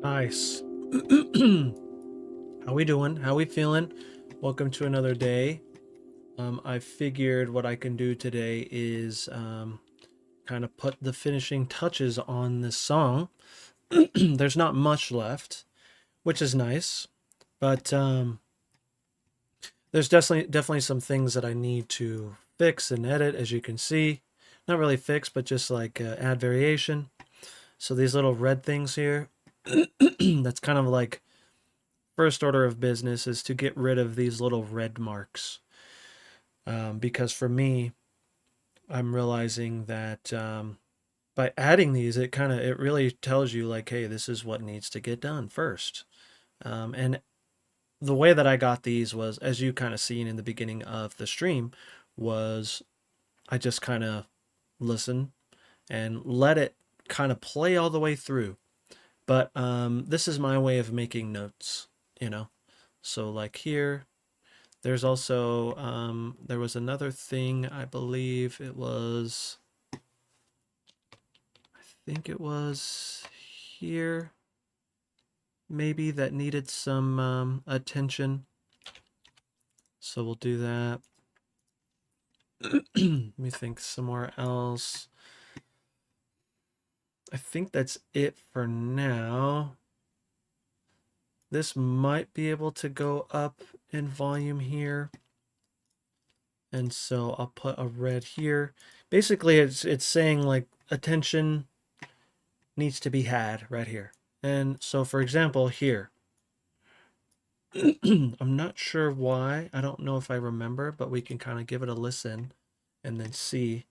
Nice. How we doing? How we feeling? Welcome to another day. I figured what I can do today is kind of put the finishing touches on this song. There's not much left, which is nice, but there's definitely some things that I need to fix and edit, as you can see. Not really fix, but just like add variation. So these little red things here, that's kind of like first order of business is to get rid of these little red marks. Because for me, I'm realizing that by adding these, it really tells you like, hey, this is what needs to get done first. And the way that I got these was, as you kind of seen in the beginning of the stream, was I just kind of listen and let it kind of play all the way through. But this is my way of making notes, you know. So like here, there's also there was another thing, I believe it was, I think it was here, maybe, that needed some attention. So we'll do that. Let me think somewhere else. I think that's it for now. This might be able to go up in volume here. And so I'll put a red here. Basically, it's saying like attention needs to be had right here. And so, for example, here, I'm not sure why. I don't know if I remember, but we can kind of give it a listen and then see.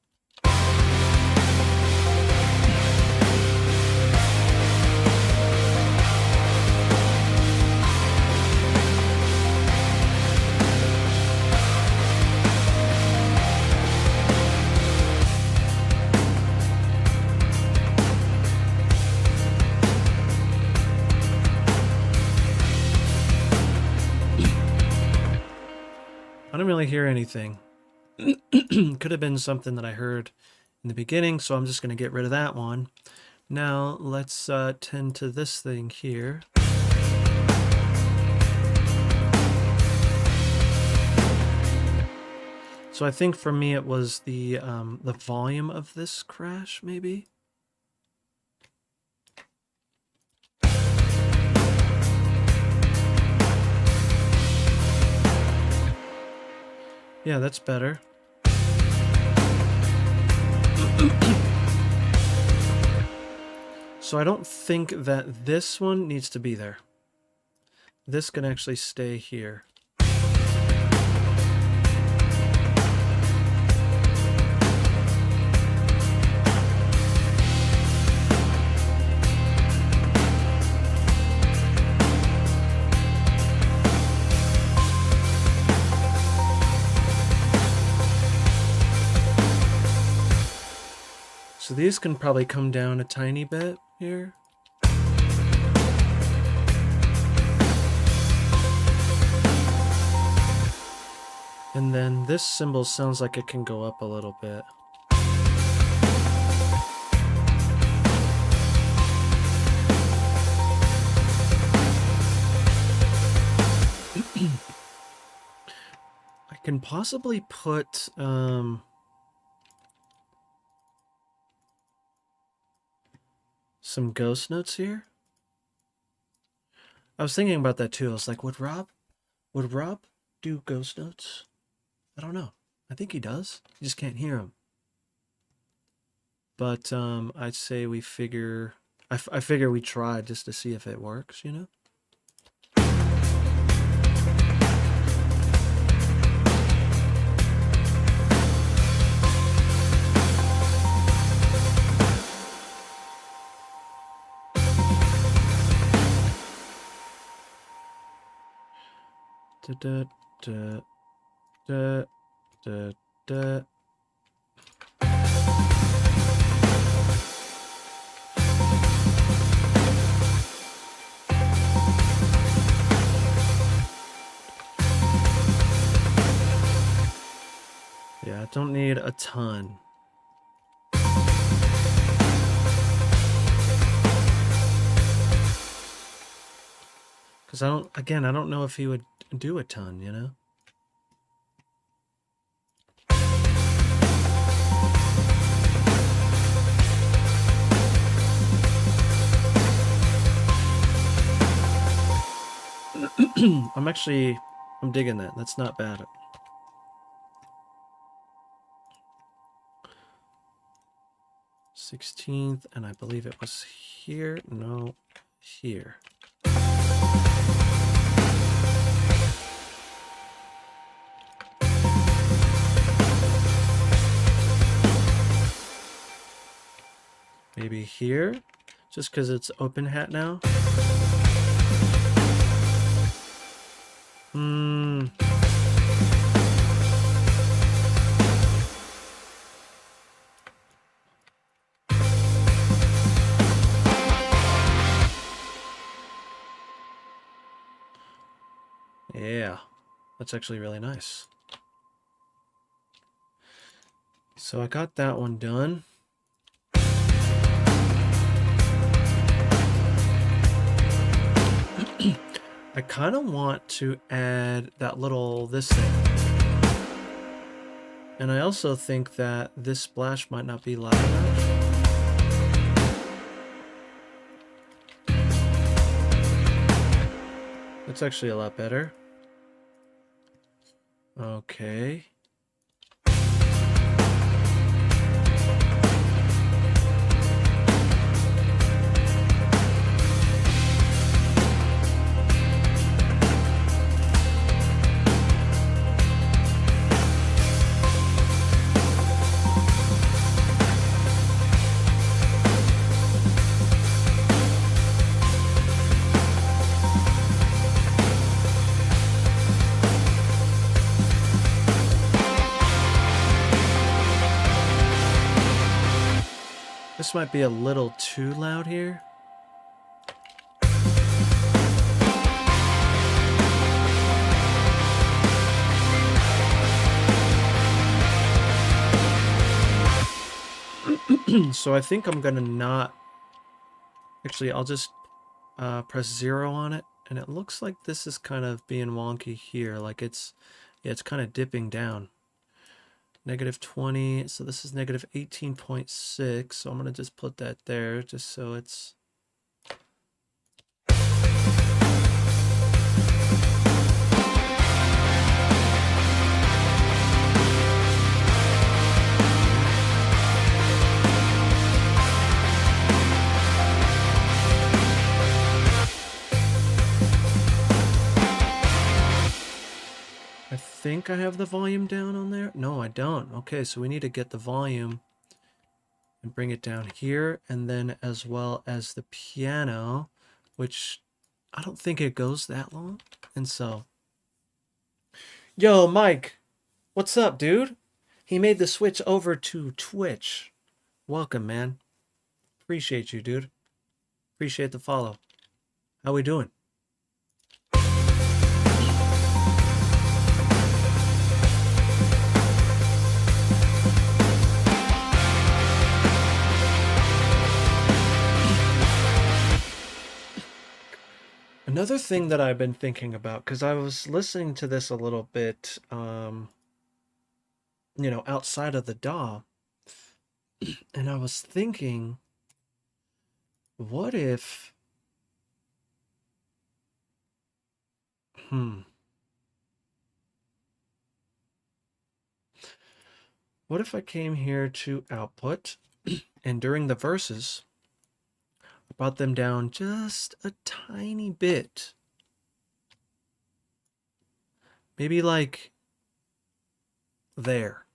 I don't really hear anything. Could have been something that I heard in the beginning, so I'm just going to get rid of that one. Now let's tend to this thing here. So I think for me it was the volume of this crash, maybe. Yeah, that's better. So I don't think that this one needs to be there. This can actually stay here. So these can probably come down a tiny bit here. And then this cymbal sounds like it can go up a little bit. I can possibly put some ghost notes here. I was thinking about that too. I was like, would Rob do ghost notes? I don't know. I think he does. You just can't hear him. But I'd say we figure, I figure we try just to see if it works, you know? Da, da, da, da, da, da. Yeah, I don't need a ton. Because I don't know if he would do a ton, you know? I'm digging that. That's not bad. $16th, and I believe it was here. No, here. Maybe here, just because it's open hat now. Yeah, that's actually really nice. So I got that one done. I kind of want to add this thing. And I also think that this splash might not be loud enough. That's actually a lot better. Okay. This might be a little too loud here. So I think I'm gonna not... Actually, I'll just press 0 on it. And it looks like this is kind of being wonky here. Like it's kind of dipping down. -20, so this is -18.6, so I'm going to just put that there just so it's... I think I have the volume down on there. No, I don't. Okay, so we need to get the volume and bring it down here, and then as well as the piano, which I don't think it goes that long. And so, yo, Mike, what's up, dude? He made the switch over to Twitch. Welcome, man. Appreciate you, dude. Appreciate the follow. How we doing? Another thing that I've been thinking about, because I was listening to this a little bit, you know, outside of the DAW, and I was thinking, what if, what if I came here to output, and during the verses, I brought them down just a tiny bit. Maybe like there.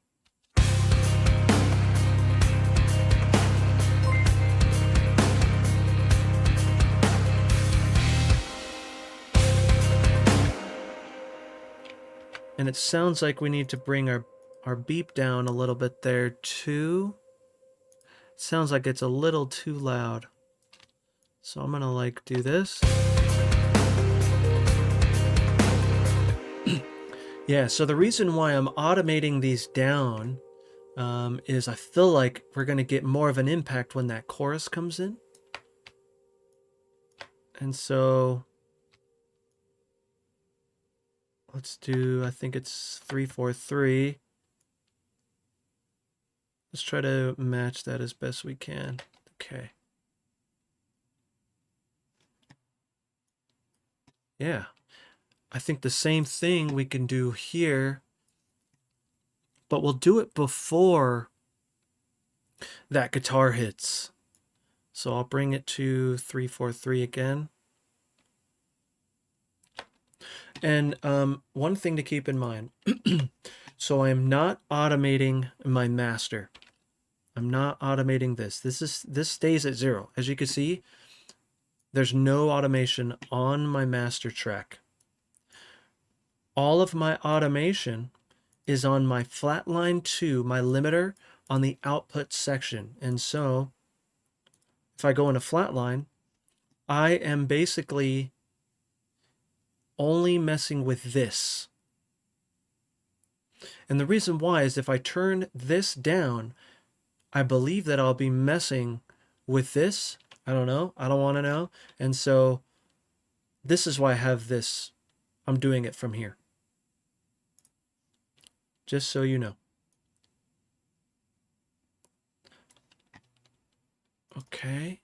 And it sounds like we need to bring our beep down a little bit there too. It sounds like it's a little too loud. So I'm gonna like do this. Yeah, so the reason why I'm automating these down is I feel like we're gonna get more of an impact when that chorus comes in. And so Let's do, I think it's 3-4-3. Let's try to match that as best we can. Okay. Yeah. I think the same thing we can do here, but we'll do it before that guitar hits. So I'll bring it to 3-4-3 again. And one thing to keep in mind. So I am not automating my master. I'm not automating this. This stays at 0. As you can see, there's no automation on my master track. All of my automation is on my flatline 2, my limiter on the output section. And so if I go into flatline, I am basically only messing with this. And the reason why is if I turn this down, I believe that I'll be messing with this. I don't know. I don't want to know. And so this is why I have this. I'm doing it from here. Just so you know. Okay.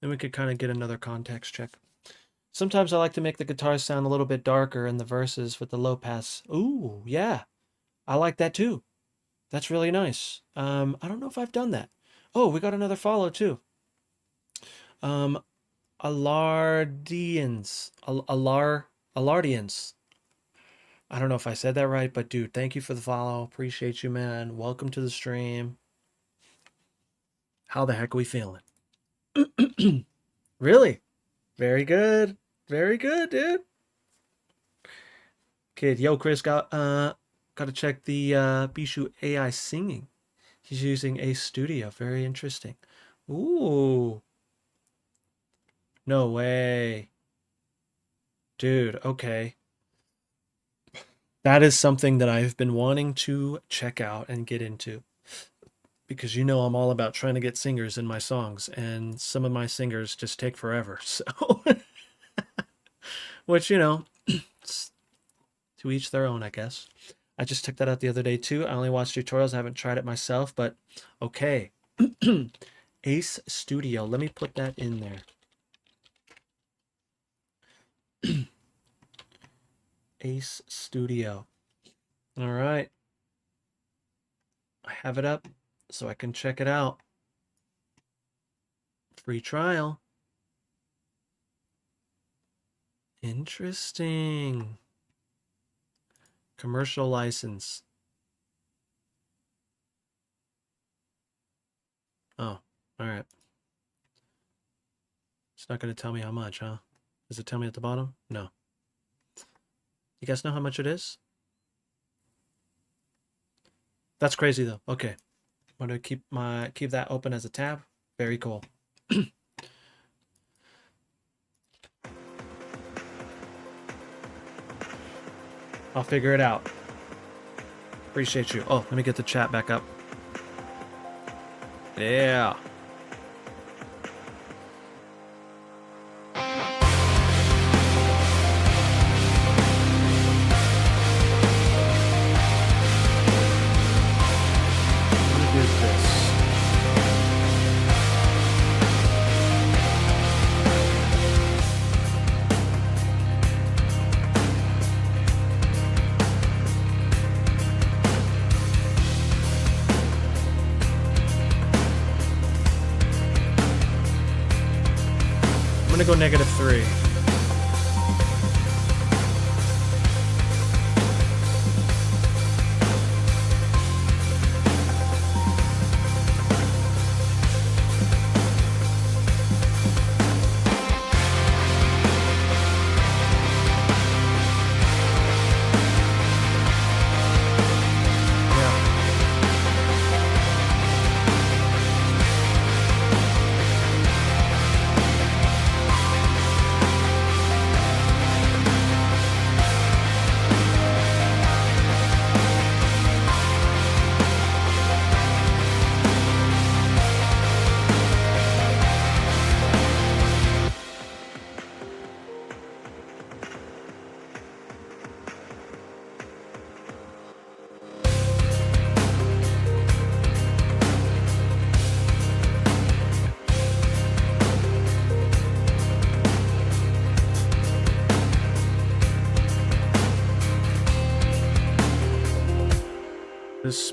Then we could kind of get another context check. Sometimes I like to make the guitars sound a little bit darker in the verses with the low pass. Ooh, yeah. I like that too. That's really nice. I don't know if I've done that. Oh, we got another follow too. Alardians. Alardians. I don't know if I said that right, but dude, thank you for the follow. Appreciate you, man. Welcome to the stream. How the heck are we feeling? Really? Very good. Very good, dude. Kid, yo, Chris, got to check the Bishu AI singing. He's using Ace Studio. Very interesting. Ooh. No way. Dude, okay. That is something that I've been wanting to check out and get into. Because you know I'm all about trying to get singers in my songs, and some of my singers just take forever. So, which, you know, to each their own, I guess. I just took that out the other day too. I only watched tutorials. I haven't tried it myself, but okay. Ace Studio. Let me put that in there. Ace Studio. All right. I have it up so I can check it out. Free trial. Interesting. Commercial license. Oh, all right. It's not going to tell me how much, huh? Does it tell me at the bottom? No. You guys know how much it is? That's crazy though. Okay. I'm going to keep that open as a tab. Very cool. I'll figure it out. Appreciate you. Oh, let me get the chat back up. Yeah. What is this? I'm gonna go -3.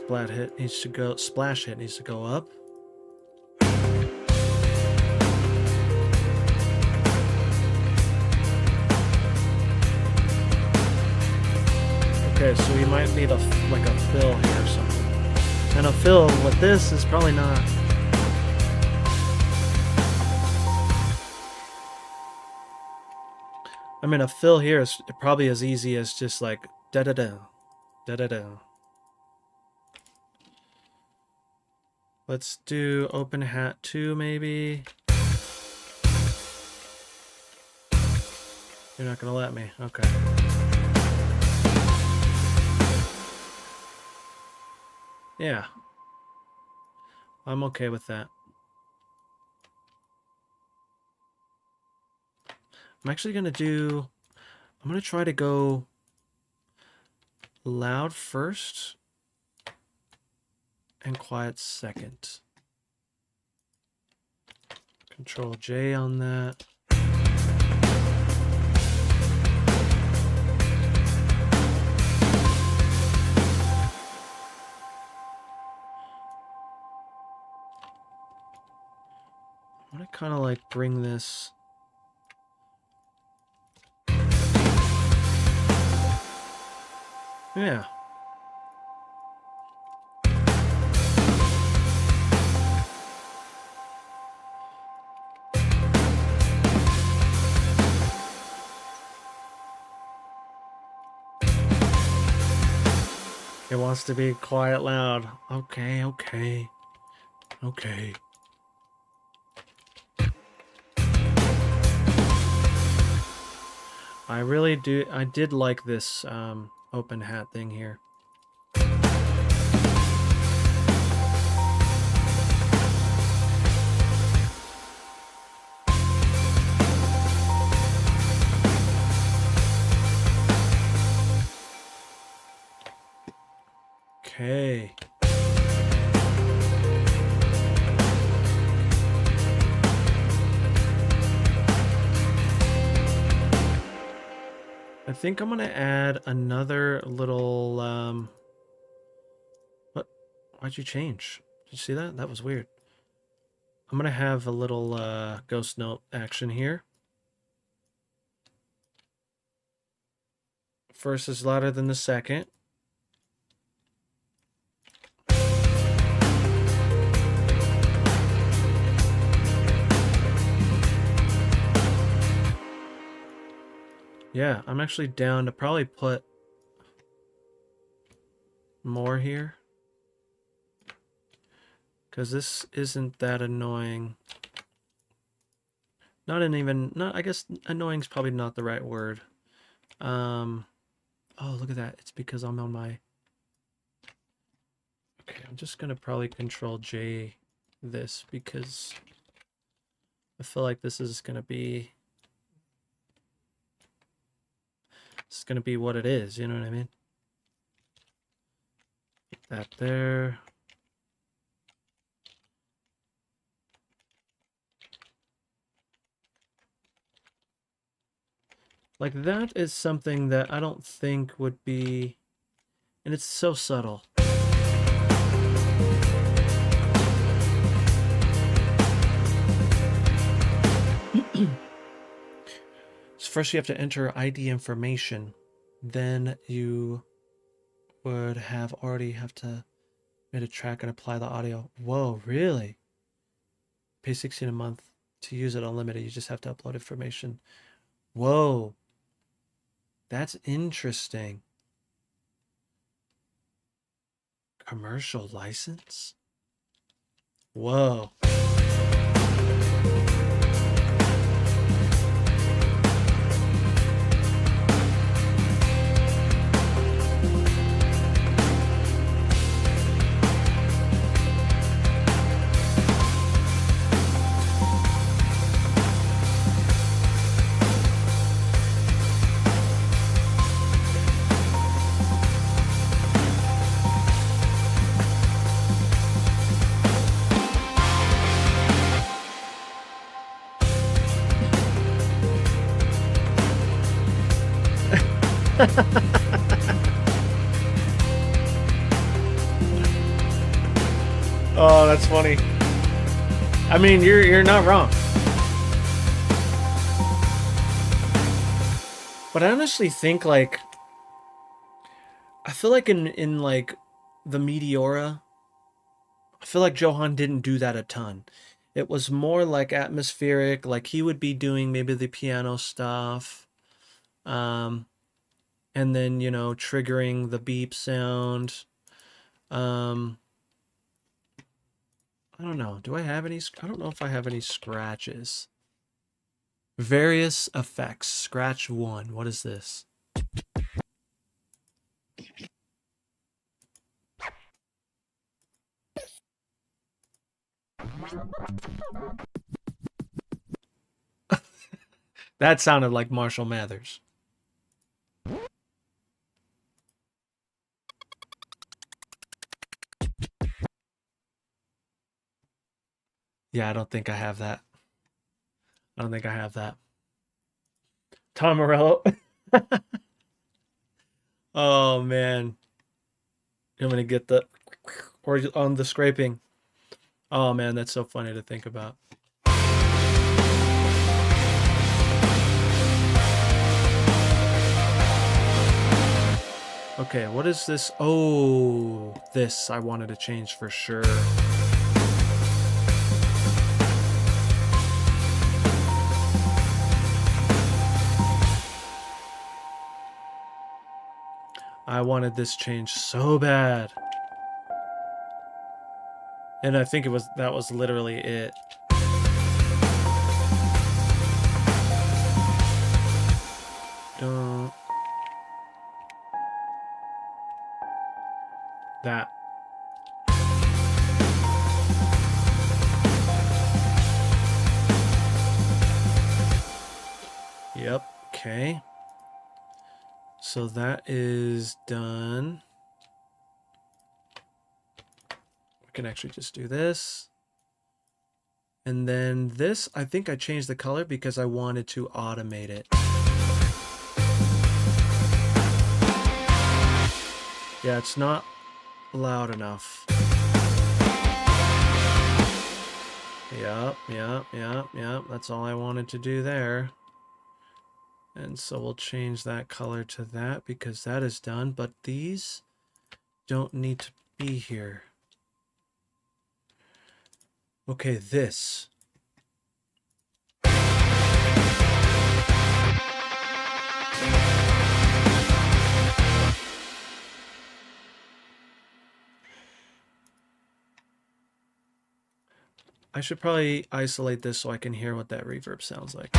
splash hit needs to go up. Okay, so we might need like a fill here or something. And a fill with this is probably not. I mean, a fill here is probably as easy as just like da-da-da, da-da-da. Let's do open hat 2 maybe. You're not gonna let me, okay. Yeah, I'm okay with that. I'm actually gonna I'm gonna try to go loud first and quiet second. Control J on that. I want to kind of like bring this. Yeah. It wants to be quiet loud. Okay, okay. Okay. I did like this open hat thing here. Okay. I think I'm gonna add another little what? Why'd you change? Did you see that? That was weird. I'm gonna have a little ghost note action here. First is louder than the second. Yeah, I'm actually down to probably put more here. Because this isn't that annoying. I guess annoying is probably not the right word. Oh, look at that. It's because I'm on my... Okay, I'm just going to probably Control J this because I feel like this is going to be... It's going to be what it is, you know what I mean? Put that there. Like, that is something that I don't think would be... And it's so subtle. So first you have to enter ID information. Then you would have to made a track and apply the audio. Whoa, really? Pay $16 a month to use it unlimited. You just have to upload information. Whoa. That's interesting. Commercial license? Whoa. Oh, that's funny. I mean, you're not wrong. But I honestly think, like, I feel like in like the Meteora, I feel like Johann didn't do that a ton. It was more like atmospheric, like he would be doing maybe the piano stuff, and then, you know, triggering the beep sound. I don't know. Do I have any? I don't know if I have any scratches. Various effects. Scratch 1. What is this? That sounded like Marshall Mathers. Yeah, I don't think I have that. I don't think I have that. Tom Morello. Oh, man. I'm going to get the... Or on the scraping. Oh, man, that's so funny to think about. Okay, what is this? Oh, this I wanted to change for sure. I wanted this change so bad. And I think that was literally it. That. Yep, okay. So that is done. We can actually just do this. And then this, I think I changed the color because I wanted to automate it. Yeah, it's not loud enough. Yep. That's all I wanted to do there. And so we'll change that color to that because that is done. But these don't need to be here. Okay, this. I should probably isolate this so I can hear what that reverb sounds like.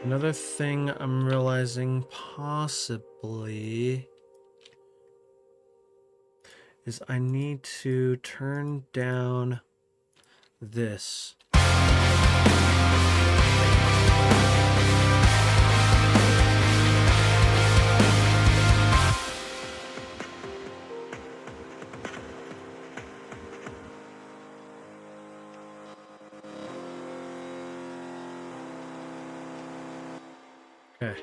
Another thing I'm realizing possibly is I need to turn down this. Okay.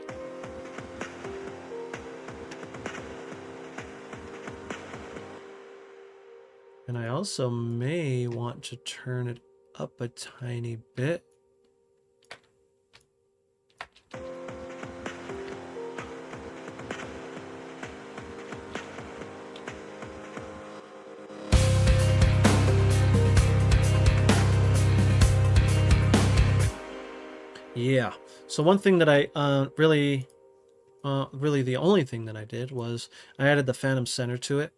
And I also may want to turn it up a tiny bit. Yeah. So one thing that I really the only thing that I did was I added the phantom center to it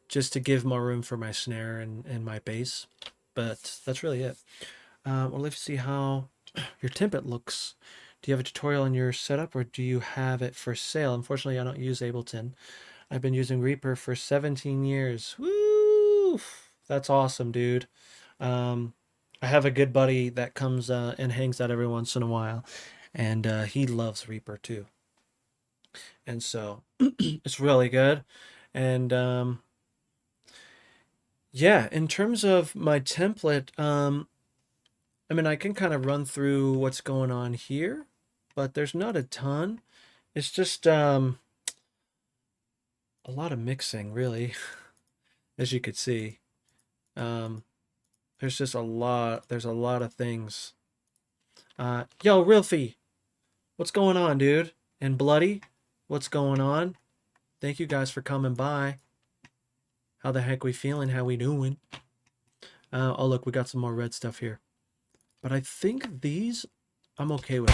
just to give more room for my snare and my bass. But that's really it. Well, let's see how your timpet looks. Do you have a tutorial on your setup or do you have it for sale? Unfortunately, I don't use Ableton. I've been using Reaper for 17 years. Woo! That's awesome, dude. I have a good buddy that comes and hangs out every once in a while, and he loves Reaper too. And so it's really good. And yeah, in terms of my template, I mean, I can kind of run through what's going on here, but there's not a ton. It's just a lot of mixing, really, as you could see. There's just there's a lot of things. Yo, Rilfy, what's going on, dude? And Bloody, what's going on? Thank you guys for coming by. How the heck we feeling? How we doing? Oh, look, we got some more red stuff here. But I think these, I'm okay with.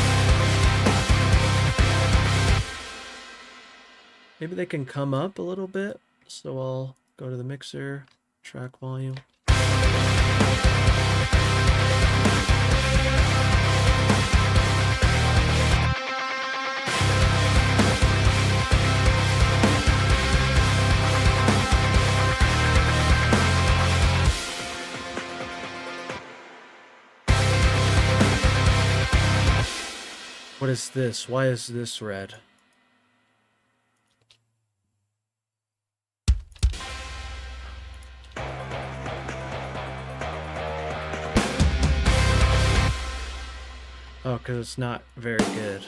Maybe they can come up a little bit. So I'll go to the mixer, track volume. What is this? Why is this red? Oh, because it's not very good.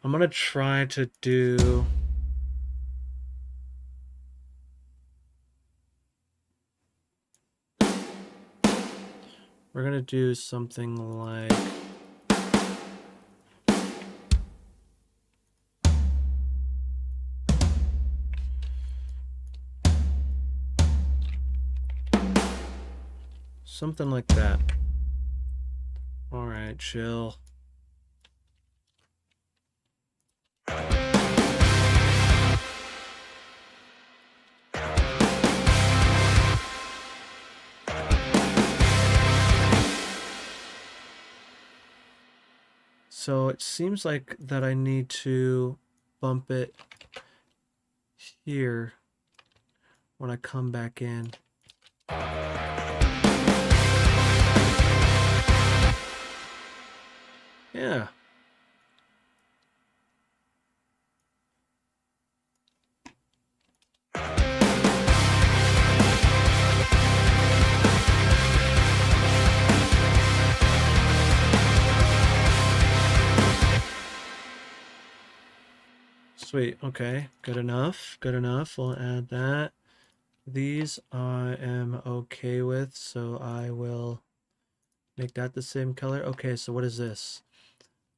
I'm going to try to do... We're going to do something like... Something like that. All right, chill. So it seems like that I need to bump it here when I come back in. Yeah. Sweet. Okay. Good enough. Good enough. We'll add that. These I am okay with, so I will make that the same color. Okay, so what is this?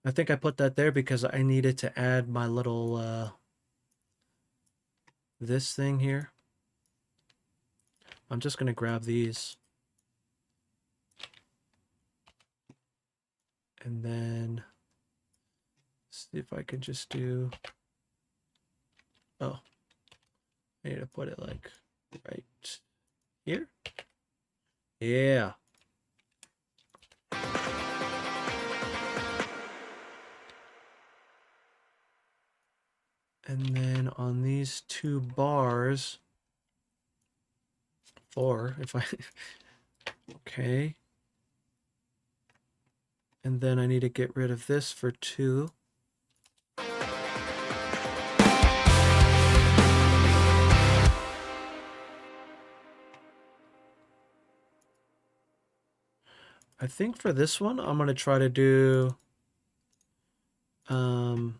I think I put that there because I needed to add my little this thing here. I'm just going to grab these. And then see if I can just do... Oh, I need to put it like right here. Yeah. And then on these two bars, 4, if I, okay. And then I need to get rid of this for 2. I think for this one, I'm going to try to do, um,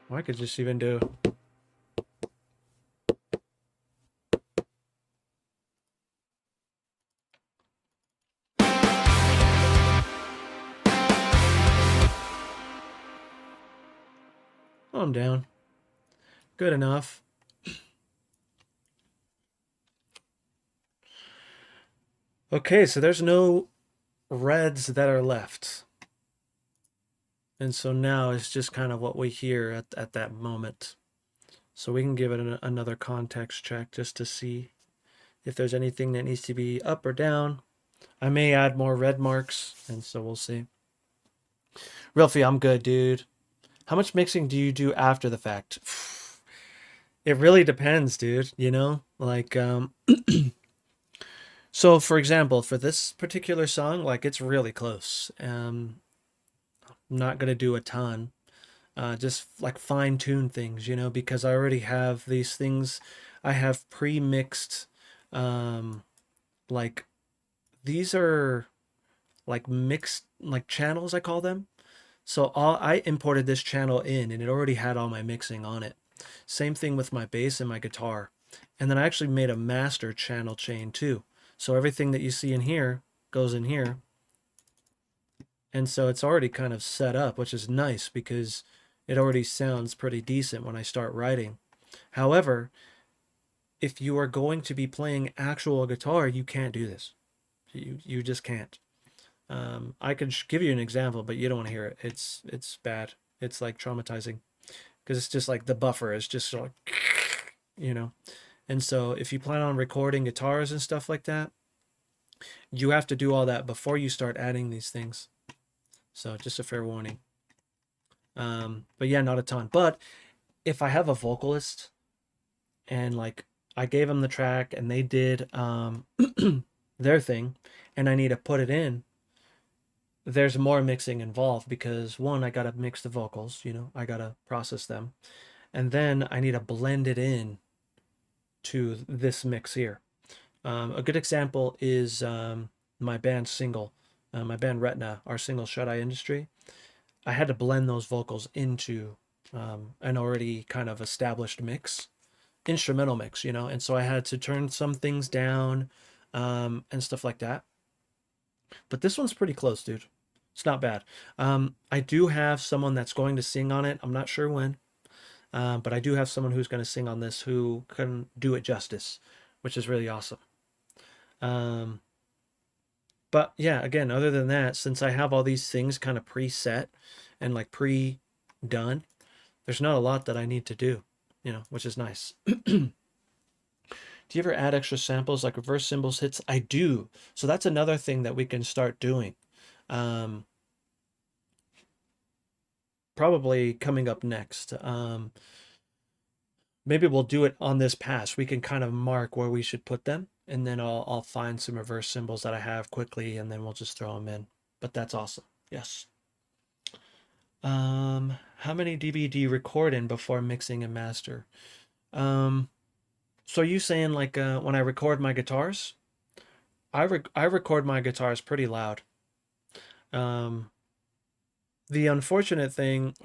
I could just even do, I'm down. Good enough. Okay, so there's no reds that are left. And so now it's just kind of what we hear at that moment. So we can give it another context check just to see if there's anything that needs to be up or down. I may add more red marks, and so we'll see. Realfie, I'm good, dude. How much mixing do you do after the fact? It really depends, dude, you know? Like, so for example, for this particular song, like it's really close. I'm not gonna do a ton. Just like fine tune things, you know, because I already have these things. I have pre-mixed, like these are like mixed like channels I call them. So I imported this channel in and it already had all my mixing on it. Same thing with my bass and my guitar. And then I actually made a master channel chain too. So everything that you see in here goes in here. And so it's already kind of set up, which is nice because it already sounds pretty decent when I start writing. However, if you are going to be playing actual guitar, you can't do this. You just can't. I could give you an example, but you don't want to hear it. It's bad. It's like traumatizing because it's just like the buffer is just like, you know. And so if you plan on recording guitars and stuff like that, you have to do all that before you start adding these things. So just a fair warning. But yeah, not a ton. But if I have a vocalist and like I gave them the track and they did their thing and I need to put it in, there's more mixing involved because one, I gotta mix the vocals, you know, I gotta process them, and then I need to blend it in to this mix here. A good example is my band single, my band Retina, our single Shut Eye Industry. I had to blend those vocals into an already kind of established mix, instrumental mix, you know, and so I had to turn some things down and stuff like that. But this one's pretty close, dude. It's not bad. I do have someone that's going to sing on it. I'm not sure when, but I do have someone who's going to sing on this who can do it justice, which is really awesome. But yeah, again, other than that, since I have all these things kind of preset and like pre-done, there's not a lot that I need to do, you know, which is nice. Do you ever add extra samples like reverse cymbals hits? I do. So that's another thing that we can start doing. Probably coming up next. Maybe we'll do it on this pass. We can kind of mark where we should put them, and then I'll find some reverse cymbals that I have quickly, and then we'll just throw them in. But that's awesome. Yes. How many DVD record in before mixing and master? So you saying like when I record my guitars, I record my guitars pretty loud. Um, the unfortunate thing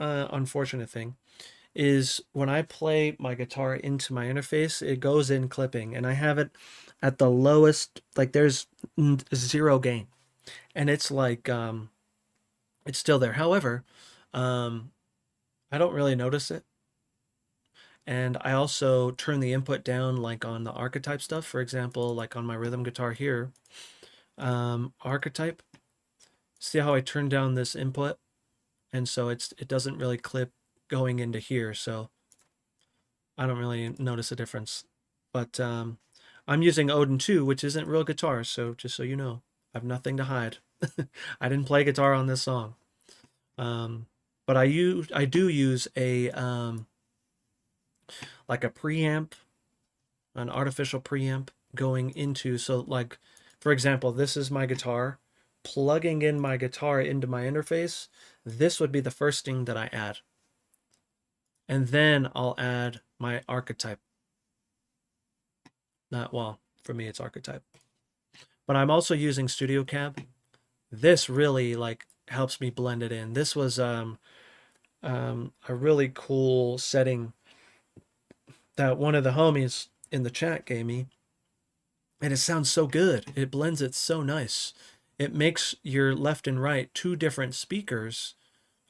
is when I play my guitar into my interface, it goes in clipping, and I have it at the lowest. Like there's zero gain, and it's like it's still there. However, um, I don't really notice it. And I also turn the input down like on the archetype stuff. For example, like on my rhythm guitar here, archetype. See how I turn down this input? And so it doesn't really clip going into here. So I don't really notice a difference. But I'm using Odin 2, which isn't real guitar. So just so you know, I have nothing to hide. I didn't play guitar on this song. But I do use a like a preamp, an artificial preamp going into, so like, for example, this is my guitar. Plugging in my guitar into my interface, this would be the first thing that I add. And then I'll add my archetype. Not, well, for me it's archetype. But I'm also using Studio Cab. This really like helps me blend it in. This was a really cool setting that one of the homies in the chat gave me. And it sounds so good. It blends it so nice. It makes your left and right two different speakers,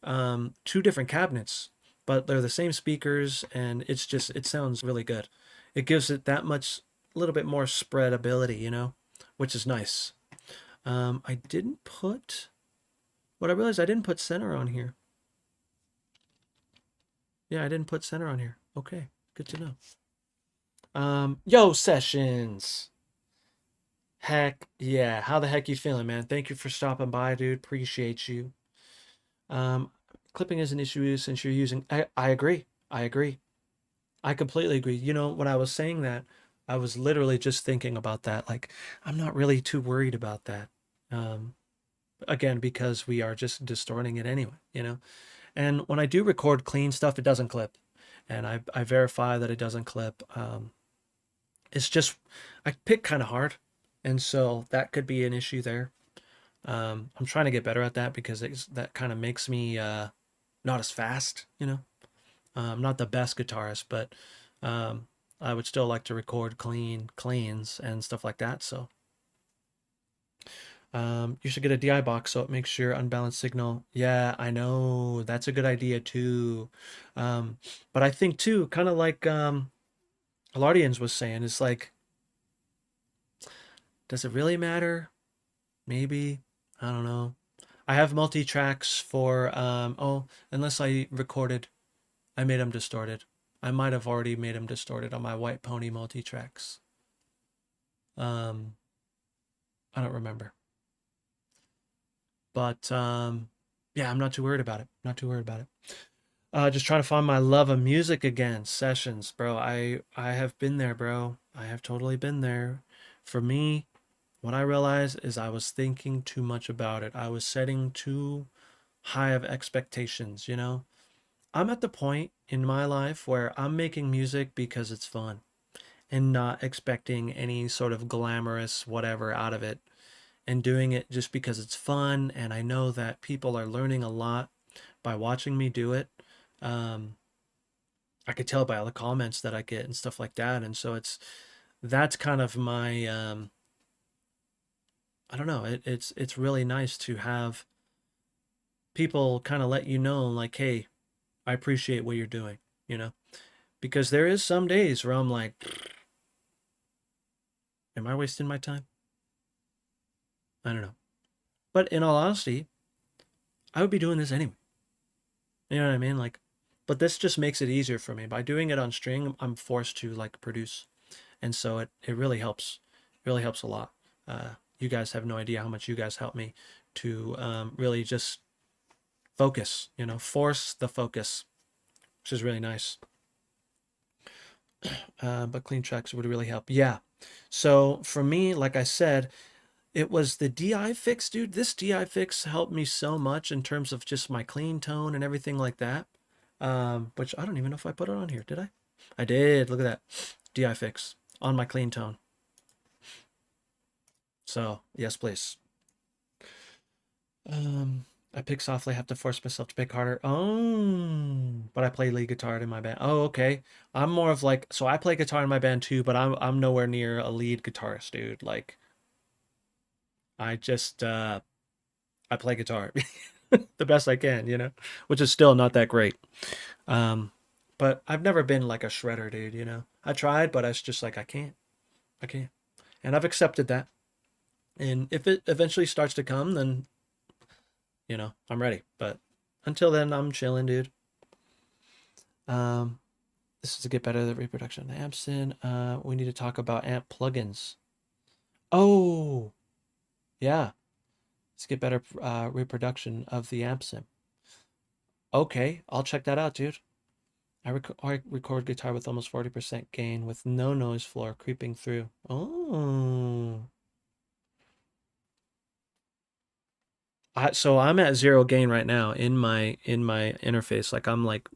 two different cabinets, but they're the same speakers, and it's just, it sounds really good. It gives it that much, a little bit more spreadability, you know, which is nice. I didn't put, what I realized I didn't put center on here. Yeah, I didn't put center on here. Okay, good to know. Yo, Sessions. Heck yeah. How the heck you feeling, man? Thank you for stopping by, dude. Appreciate you. Um, Clipping is an issue since you're using, I agree. I agree. I completely agree. You know, when I was saying that, I was literally just thinking about that. Like, I'm not really too worried about that. Um, Again, because we are just distorting it anyway, you know? And when I do record clean stuff, it doesn't clip. And I verify that it doesn't clip. It's just, I pick kind of hard. And so that could be an issue there. I'm trying to get better at that because that kind of makes me not as fast, you know? I'm not the best guitarist, but I would still like to record cleans and stuff like that. So you should get a DI box so it makes your unbalanced signal. Yeah, I know. That's a good idea too. But I think too, kind of like Lardians was saying, it's like, does it really matter? Maybe. I don't know. I have multi-tracks for, oh, unless I made them distorted. I might have already made them distorted on my White Pony multi-tracks. I don't remember. But yeah, I'm not too worried about it. Not too worried about it. Just trying to find my love of music again. Sessions, bro. I have been there, bro. I have totally been there. For me, what I realized is I was thinking too much about it. I was setting too high of expectations, you know? I'm at the point in my life where I'm making music because it's fun and not expecting any sort of glamorous whatever out of it, and doing it just because it's fun. And I know that people are learning a lot by watching me do it. Um, I could tell by all the comments that I get and stuff like that. And so that's kind of my, I don't know, it's really nice to have people kind of let you know, like, hey, I appreciate what you're doing, you know, because there is some days where I'm like, am I wasting my time? I don't know. But in all honesty, I would be doing this anyway. You know what I mean? Like, but this just makes it easier for me. By doing it on string, I'm forced to like produce. And so it really helps. It really helps a lot. You guys have no idea how much you guys help me to really just focus, you know, force the focus, which is really nice. But clean tracks would really help. Yeah. So for me, like I said, it was the DI fix, dude. This DI fix helped me so much in terms of just my clean tone and everything like that. Which I don't even know if I put it on here. Did I? I did. Look at that. DI fix on my clean tone. So yes, please. I pick softly, have to force myself to pick harder. Oh, but I play lead guitar in my band. Oh, okay. I'm more of like, so I play guitar in my band too, but I'm nowhere near a lead guitarist, dude. Like I just I play guitar the best I can, you know, which is still not that great. Um, but I've never been like a shredder, dude, you know. I tried, but I was just like, I can't. I can't. And I've accepted that. And if it eventually starts to come, then, you know, I'm ready. But until then, I'm chilling, dude. Um, this is to get better at the reproduction of the amps in. We need to talk about amp plugins. Oh, yeah. Let's get better reproduction of the amp sim. Okay, I'll check that out, dude. I record guitar with almost 40% gain with no noise floor creeping through. Oh. So I'm at zero gain right now in my interface. Like I'm like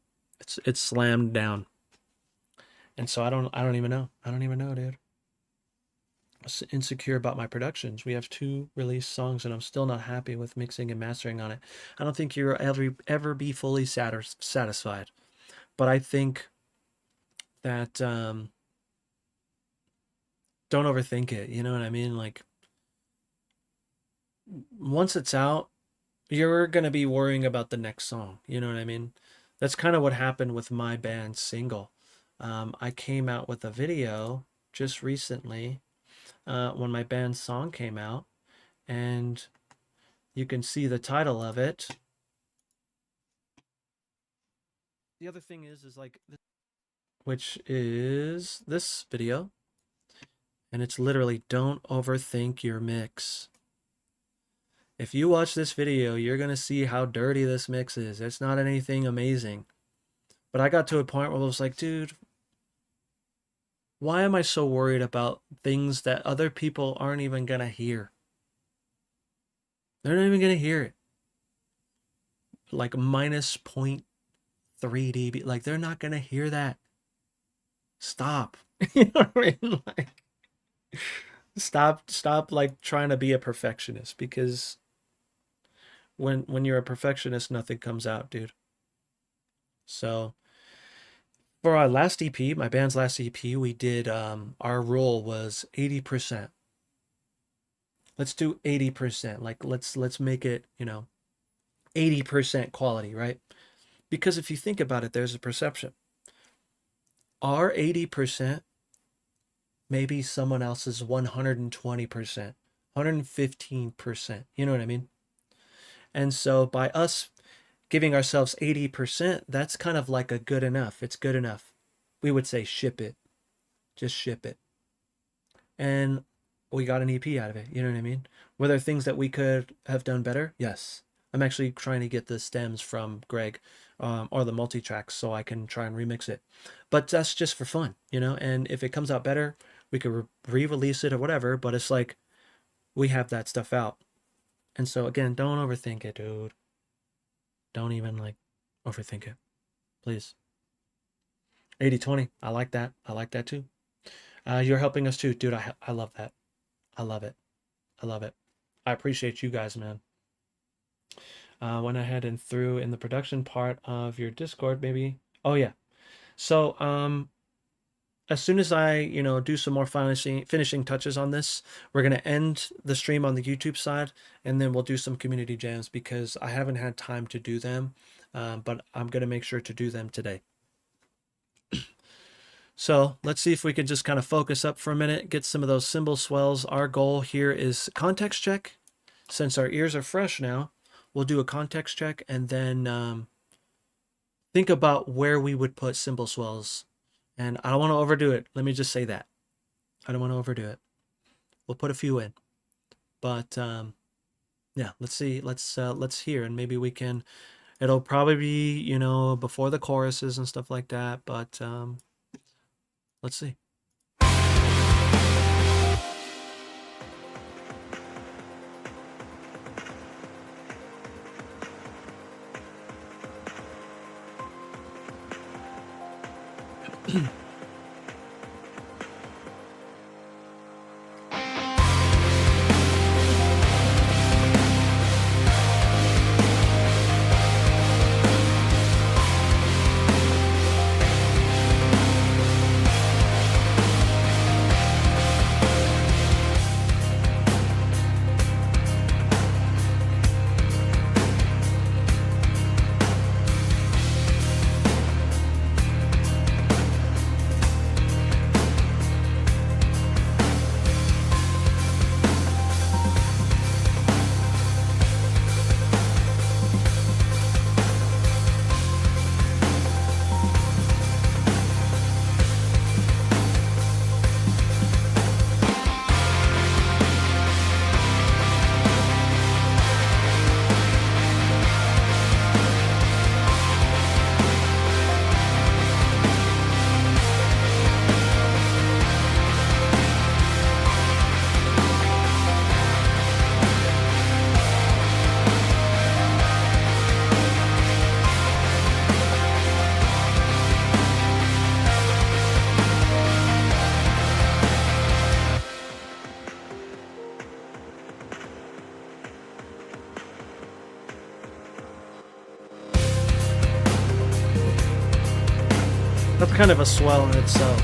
it's slammed down. And so I don't even know. I don't even know, dude. I'm insecure about my productions. We have 2 released songs and I'm still not happy with mixing and mastering on it. I don't think you'll ever be fully satisfied. But I think that don't overthink it. You know what I mean? Like once it's out, you're going to be worrying about the next song. You know what I mean? That's kind of what happened with my band's single. I came out with a video just recently when my band's song came out, and you can see the title of it. The other thing is like, which is this video, and it's literally "Don't overthink your mix." If you watch this video, you're going to see how dirty this mix is. It's not anything amazing. But I got to a point where I was like, dude, why am I so worried about things that other people aren't even going to hear? They're not even going to hear it. Like minus 0.3 dB. Like, they're not going to hear that. Stop. You know what I mean? Like, stop like trying to be a perfectionist, because when you're a perfectionist, nothing comes out, dude. So for our last EP, my band's last EP, we did our rule was 80%. Let's do 80%. Like let's make it, 80% quality, right? Because if you think about it, there's a perception. Our 80% maybe someone else's 120%, 115%. You know what I mean? And so by us giving ourselves 80%, that's kind of like a good enough. It's good enough. We would say ship it. Just ship it. And we got an EP out of it. You know what I mean? Were there things that we could have done better? Yes. I'm actually trying to get the stems from Greg or the multi-tracks so I can try and remix it. But that's just for fun, And if it comes out better, we could re-release it or whatever. But it's like we have that stuff out. And so, again, don't overthink it, dude. Don't even, overthink it. Please. 80-20. I like that. I like that, too. You're helping us, too. Dude, I love that. I love it. I love it. I appreciate you guys, man. Went ahead and threw in the production part of your Discord, maybe. Oh, yeah. So, as soon as I, do some more finishing touches on this, we're going to end the stream on the YouTube side, and then we'll do some community jams because I haven't had time to do them, but I'm going to make sure to do them today. So let's see if we can just kind of focus up for a minute, get some of those cymbal swells. Our goal here is context check. Since our ears are fresh now, we'll do a context check and then think about where we would put cymbal swells. And I don't want to overdo it. Let me just say that. I don't want to overdo it. We'll put a few in. But yeah, let's see. Let's hear, and maybe we can. It'll probably be, before the choruses and stuff like that, but let's see. That's kind of a swell in itself.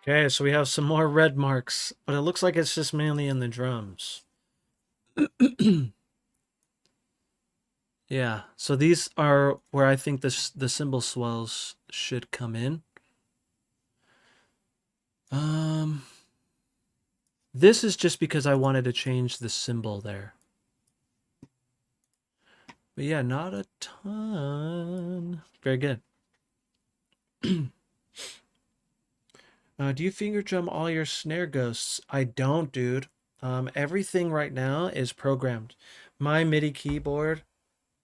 Okay, so we have some more red marks, but it looks like it's just mainly in the drums. Yeah, so these are where I think the cymbal swells should come in. This is just because I wanted to change the cymbal there. But yeah, not a ton. Very good. Do you finger drum all your snare ghosts? I don't, dude. Everything right now is programmed. My MIDI keyboard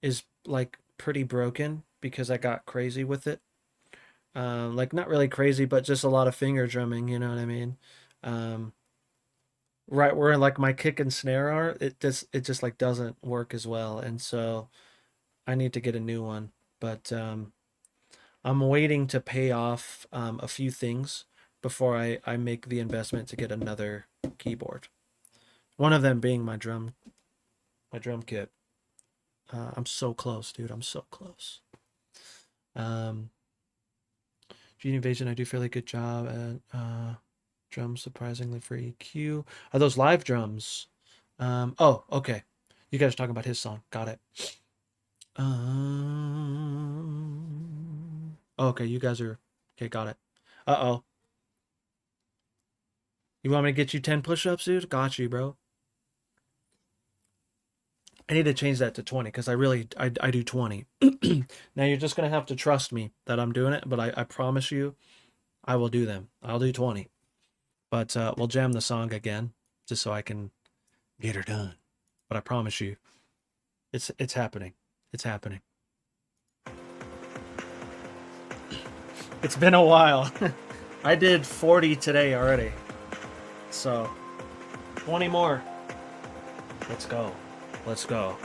is like pretty broken because I got crazy with it. Like not really crazy, but just a lot of finger drumming, you know what I mean? Right where like my kick and snare are, it just like doesn't work as well, and so I need to get a new one. But I'm waiting to pay off a few things before I make the investment to get another keyboard. One of them being my drum kit. I'm so close, dude. I'm so close. Gene Invasion, I do a fairly good job at drums, surprisingly for EQ. Are those live drums? Oh, okay. You guys are talking about his song. Got it. Okay, you guys are... Okay, got it. Uh-oh. You want me to get you 10 push-ups, dude? Got you, bro. I need to change that to 20 because I do 20. Now you're just going to have to trust me that I'm doing it, but I promise you I will do them. I'll do 20. But we'll jam the song again just so I can get her done. But I promise you, it's happening. It's happening. It's been a while. I did 40 today already. So 20 more. Let's go. Let's go.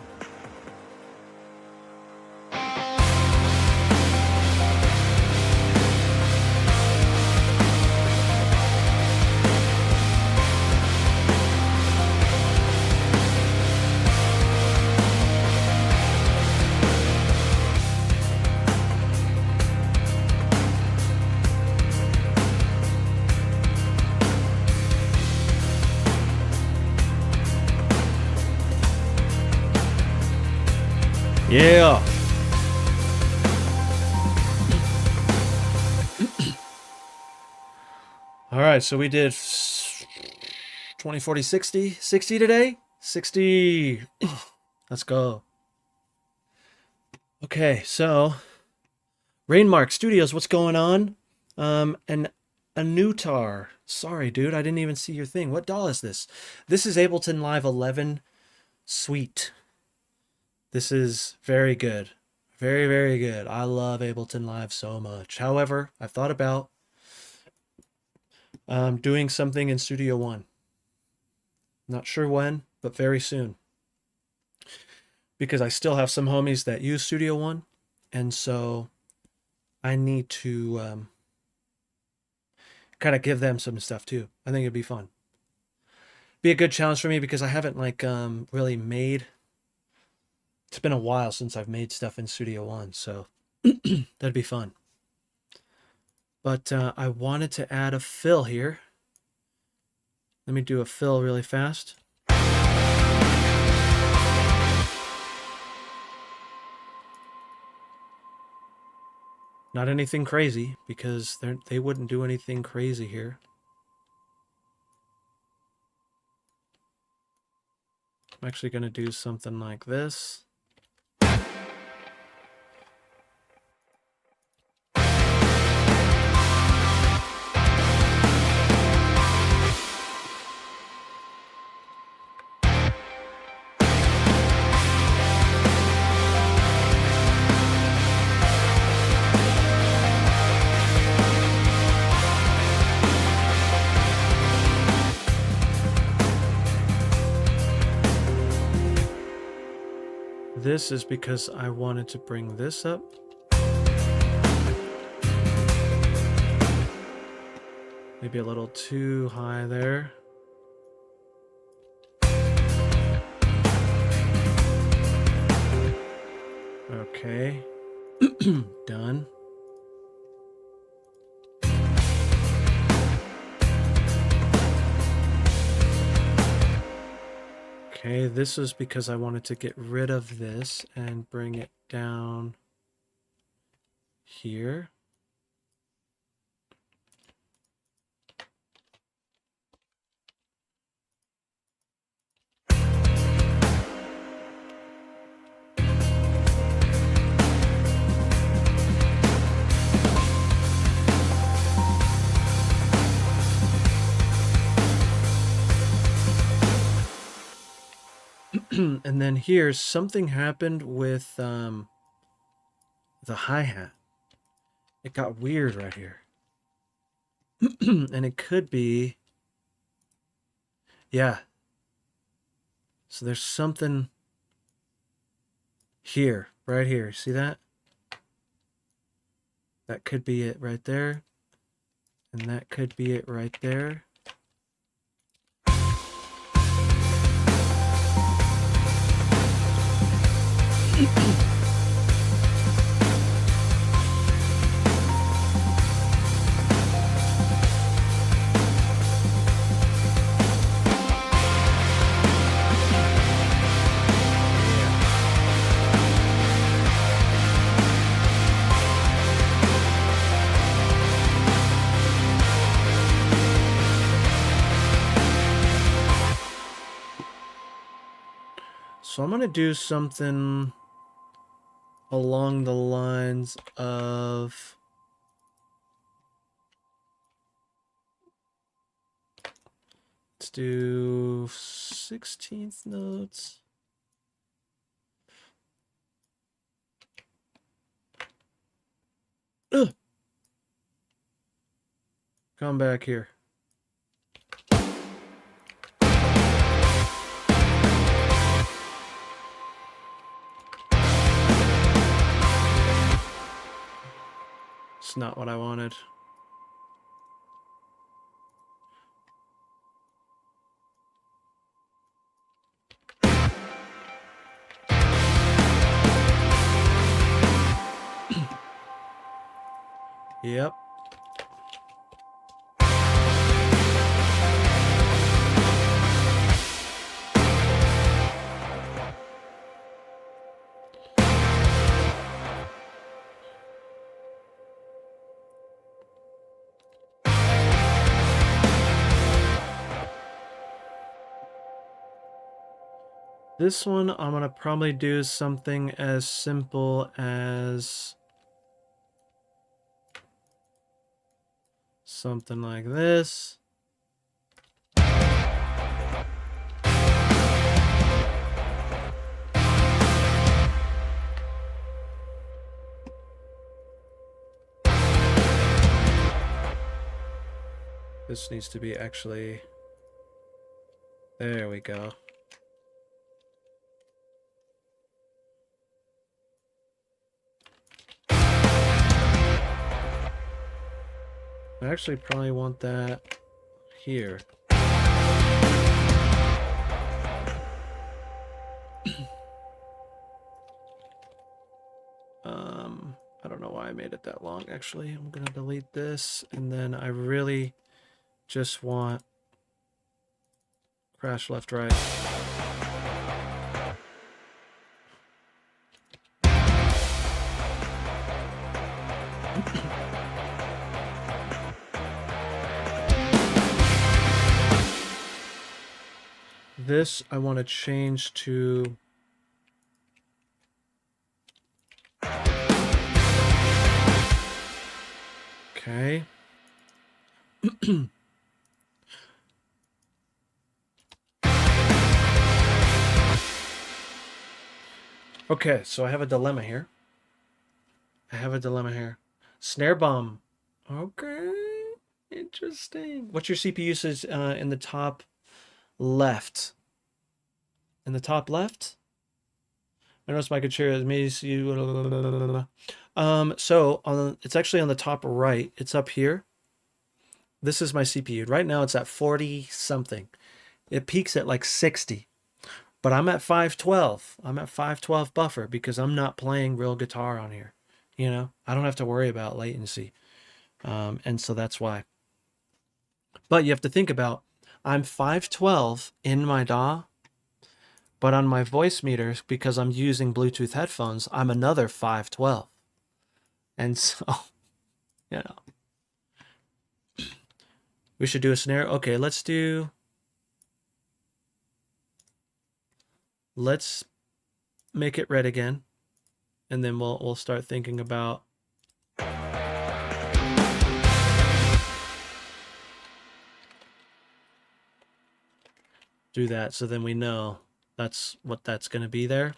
Yeah. All right, so we did 20, 40, 60. 60 today? 60. Let's go. Okay, so Rainmark Studios, what's going on? And Anutar. Sorry, dude, I didn't even see your thing. What doll is this? This is Ableton Live 11 Suite. This is very good. Very, very good. I love Ableton Live so much. However, I've thought about doing something in Studio One. Not sure when, but very soon. Because I still have some homies that use Studio One, and so I need to kind of give them some stuff too. I think it'd be fun. Be a good challenge for me because I haven't like really made. It's been a while since I've made stuff in Studio One, so that'd be fun. But I wanted to add a fill here. Let me do a fill really fast. Not anything crazy, because they wouldn't do anything crazy here. I'm actually going to do something like this. This is because I wanted to bring this up. Maybe a little too high there. Okay. Done. Okay, this is because I wanted to get rid of this and bring it down here. And then here, something happened with the hi-hat. It got weird right here. And it could be... Yeah. So there's something here, right here. See that? That could be it right there. And that could be it right there. So I'm going to do something along the lines of... Let's do 16th notes. Ugh. Come back here. It's not what I wanted. Yep. This one, I'm going to probably do something as simple as something like this. This needs to be actually... There we go. I actually probably want that here. I don't know why I made it that long, actually. I'm gonna delete this, and then I really just want crash left, right. This I want to change to... Okay. Okay, so I have a dilemma here. Snare bomb. Okay. Interesting. What's your CPU usage in the top left? In the top left? I noticed my chair is maybe you. So it's actually on the top right. It's up here. This is my CPU. Right now it's at 40 something. It peaks at like 60. But I'm at 512. I'm at 512 buffer because I'm not playing real guitar on here. You know, I don't have to worry about latency. And so that's why. But you have to think about, I'm 512 in my DAW, but on my voice meters, because I'm using Bluetooth headphones, I'm another 512. And so, you know, we should do a snare. Okay, let's make it red again, and then we'll start thinking about do that, so then we know that's what that's going to be there.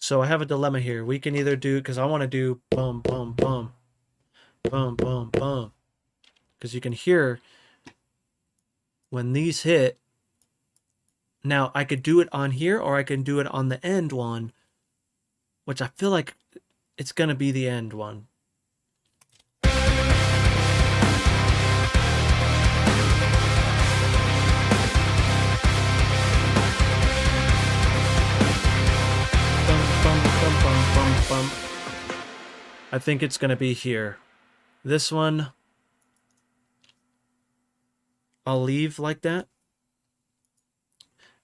So I have a dilemma here. We can either do, because I want to do boom, boom, boom, boom, boom, boom, because you can hear when these hit. Now I could do it on here, or I can do it on the end one, which I feel like it's going to be the end one. I think it's going to be here. This one, I'll leave like that.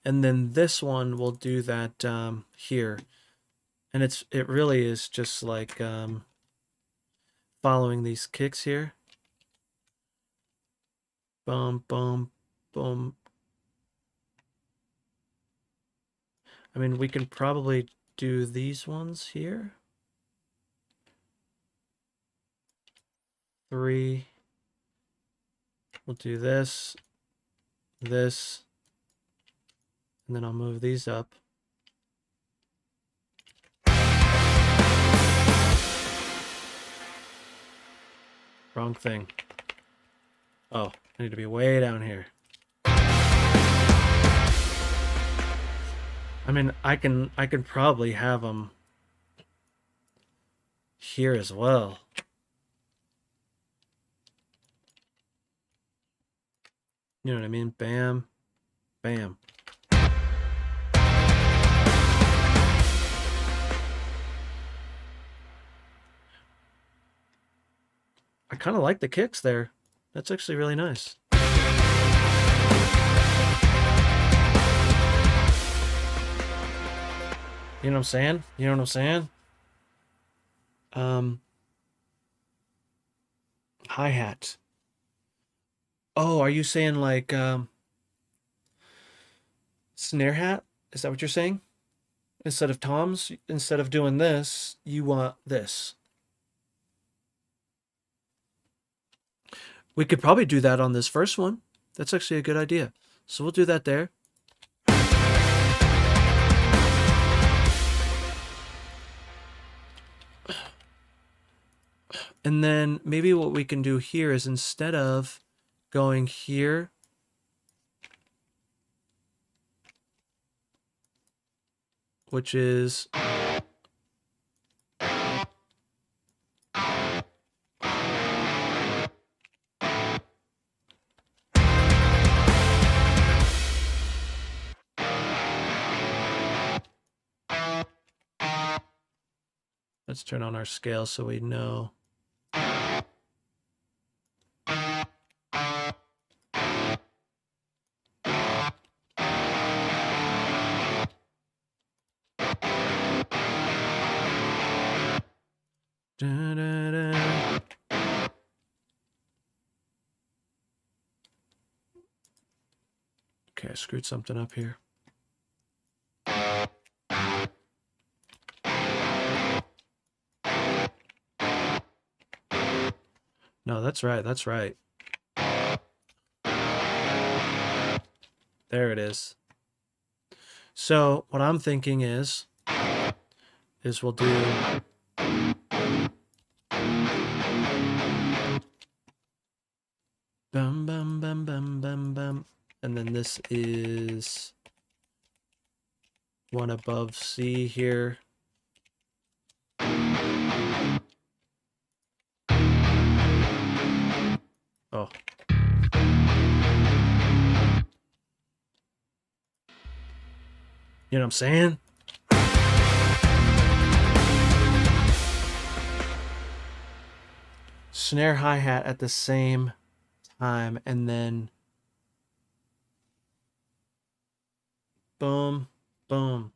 And then this one will do that here. And it really is just like following these kicks here. Boom, boom, boom. I mean, we can probably do these ones here. 3. We'll do this, this, and then I'll move these up. Wrong thing. Oh, I need to be way down here. I mean, I can probably have them here as well. You know what I mean? Bam, bam. I kind of like the kicks there. That's actually really nice. You know what I'm saying? You know what I'm saying? Hi-hat. Oh, are you saying like snare hat? Is that what you're saying? Instead of toms, instead of doing this, you want this. We could probably do that on this first one. That's actually a good idea. So we'll do that there. And then maybe what we can do here is instead of going here, which is let's turn on our scale so we know. Da, da, da. Okay, I screwed something up here. No, that's right. That's right. There it is. So what I'm thinking is we'll do bum bum bum bum bum bum, and then this is one above C here. Oh. You know what I'm saying? Snare hi-hat at the same time, and then boom, boom.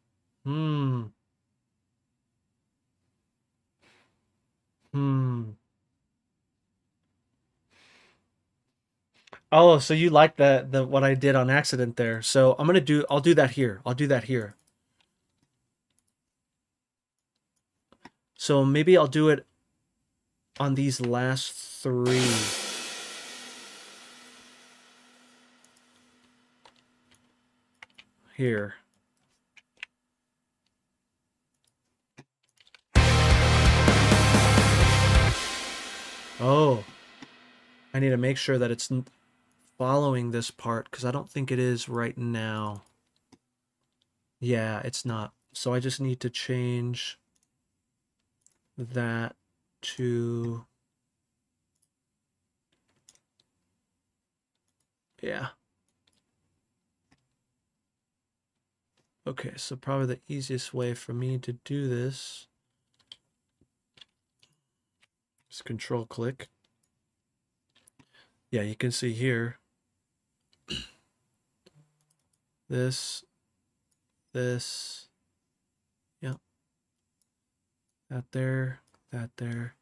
Oh, so you like the what I did on accident there. So I'll do that here. I'll do that here. So maybe I'll do it on these last three. Here. Oh, I need to make sure that it's following this part because I don't think it is right now. Yeah, it's not. So I just need to change that to, yeah. Okay, so probably the easiest way for me to do this is control click. Yeah, you can see here. This, yeah. That there, that there.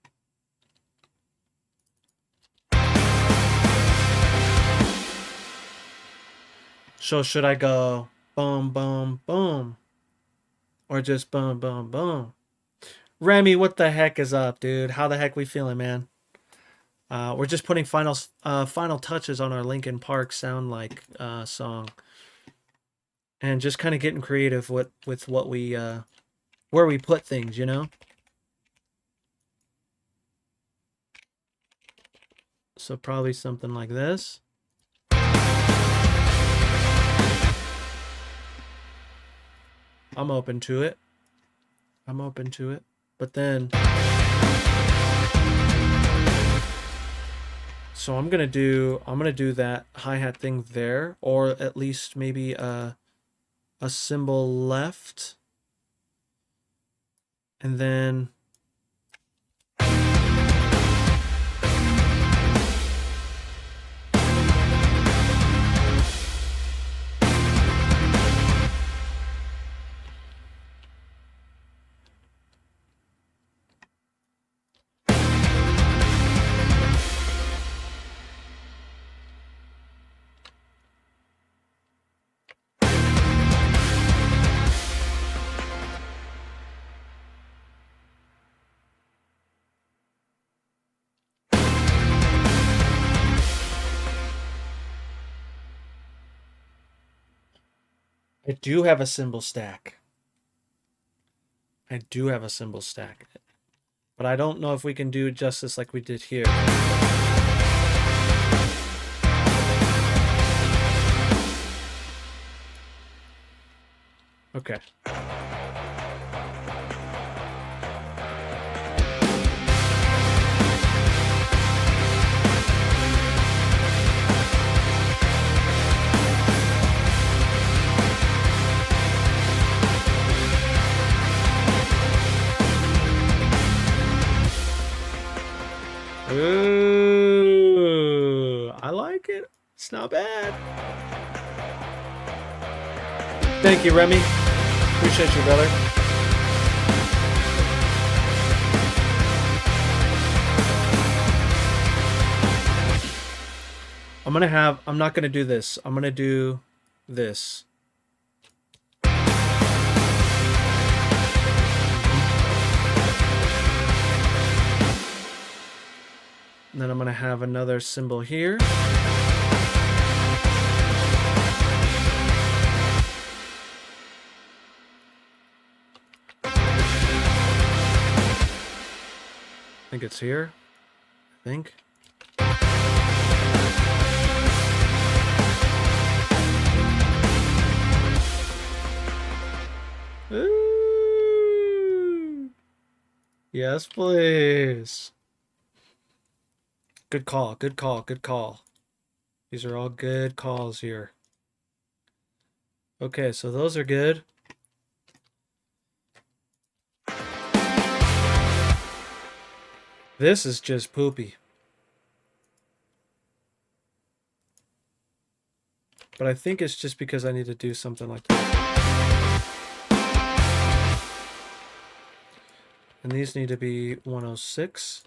So should I go boom, boom, boom? Or just boom, boom, boom? Remy, what the heck is up, dude? How the heck we feeling, man? We're just putting final touches on our Linkin Park Sound Like song. And just kind of getting creative with what we, where we put things, you know? So probably something like this. I'm open to it. I'm open to it. But then, so I'm gonna do that hi-hat thing there, or at least maybe a cymbal left, and then I do have a cymbal stack. I do have a cymbal stack. But I don't know if we can do justice like we did here. Okay. Ooh, I like it. It's not bad. Thank you, Remy. Appreciate you, brother. I'm not gonna do this. I'm gonna do this. And then I'm gonna have another cymbal here. I think it's here. I think. Ooh. Yes, please. Good call, good call, good call. These are all good calls here. Okay, so those are good. This is just poopy. But I think it's just because I need to do something like that. And these need to be 106.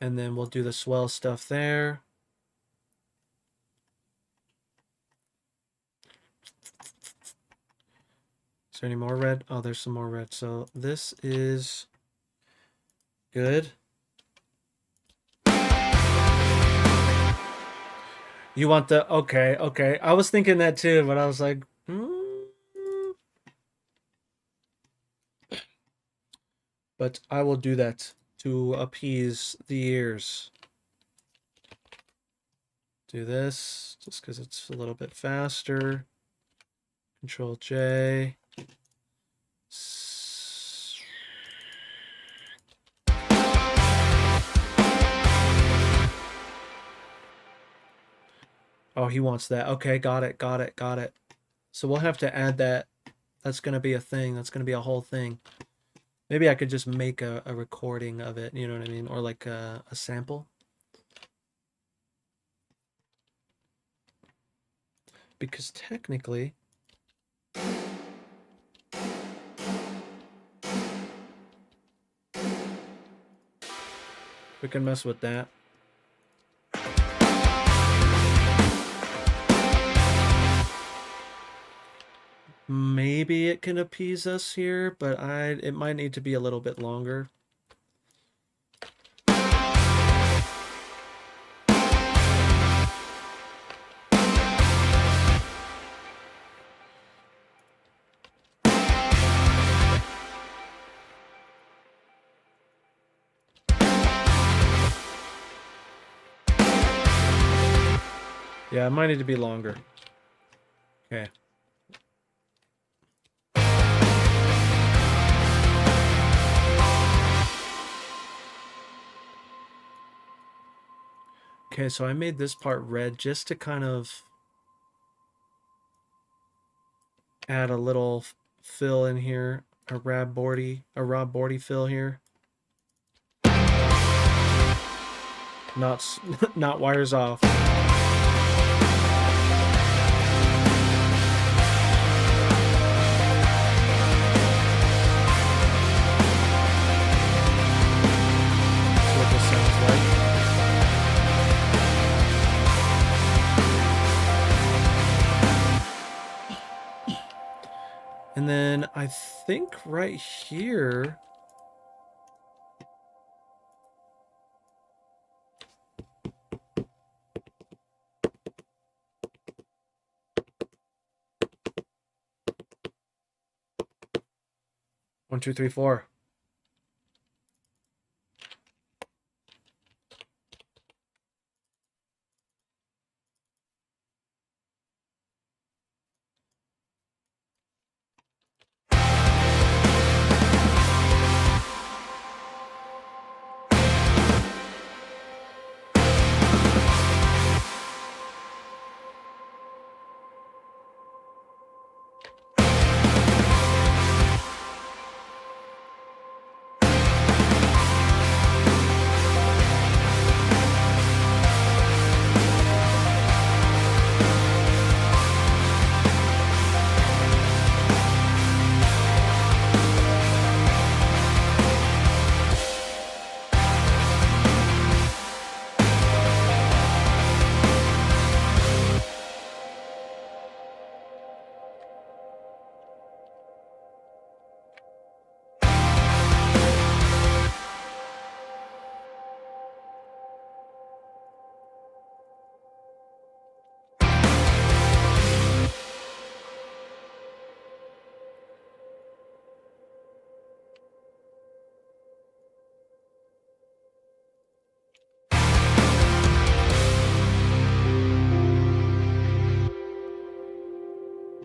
And then we'll do the swell stuff there. Is there any more red? Oh, there's some more red. So this is good. You want the... Okay, okay. I was thinking that too, but I was like... But I will do that to appease the ears. Do this just because it's a little bit faster. Control J. Oh, he wants that. Okay, got it, got it, got it. So we'll have to add that. That's going to be a thing. That's going to be a whole thing. Maybe I could just make a recording of it, you know what I mean? Or like a sample. Because technically... we can mess with that. Maybe it can appease us here, but it might need to be a little bit longer. Yeah, it might need to be longer. Okay. Okay, so I made this part red just to kind of add a little fill in here, a Rob Bordy fill here. Not wires off. And then I think right here... 1, 2, 3, 4.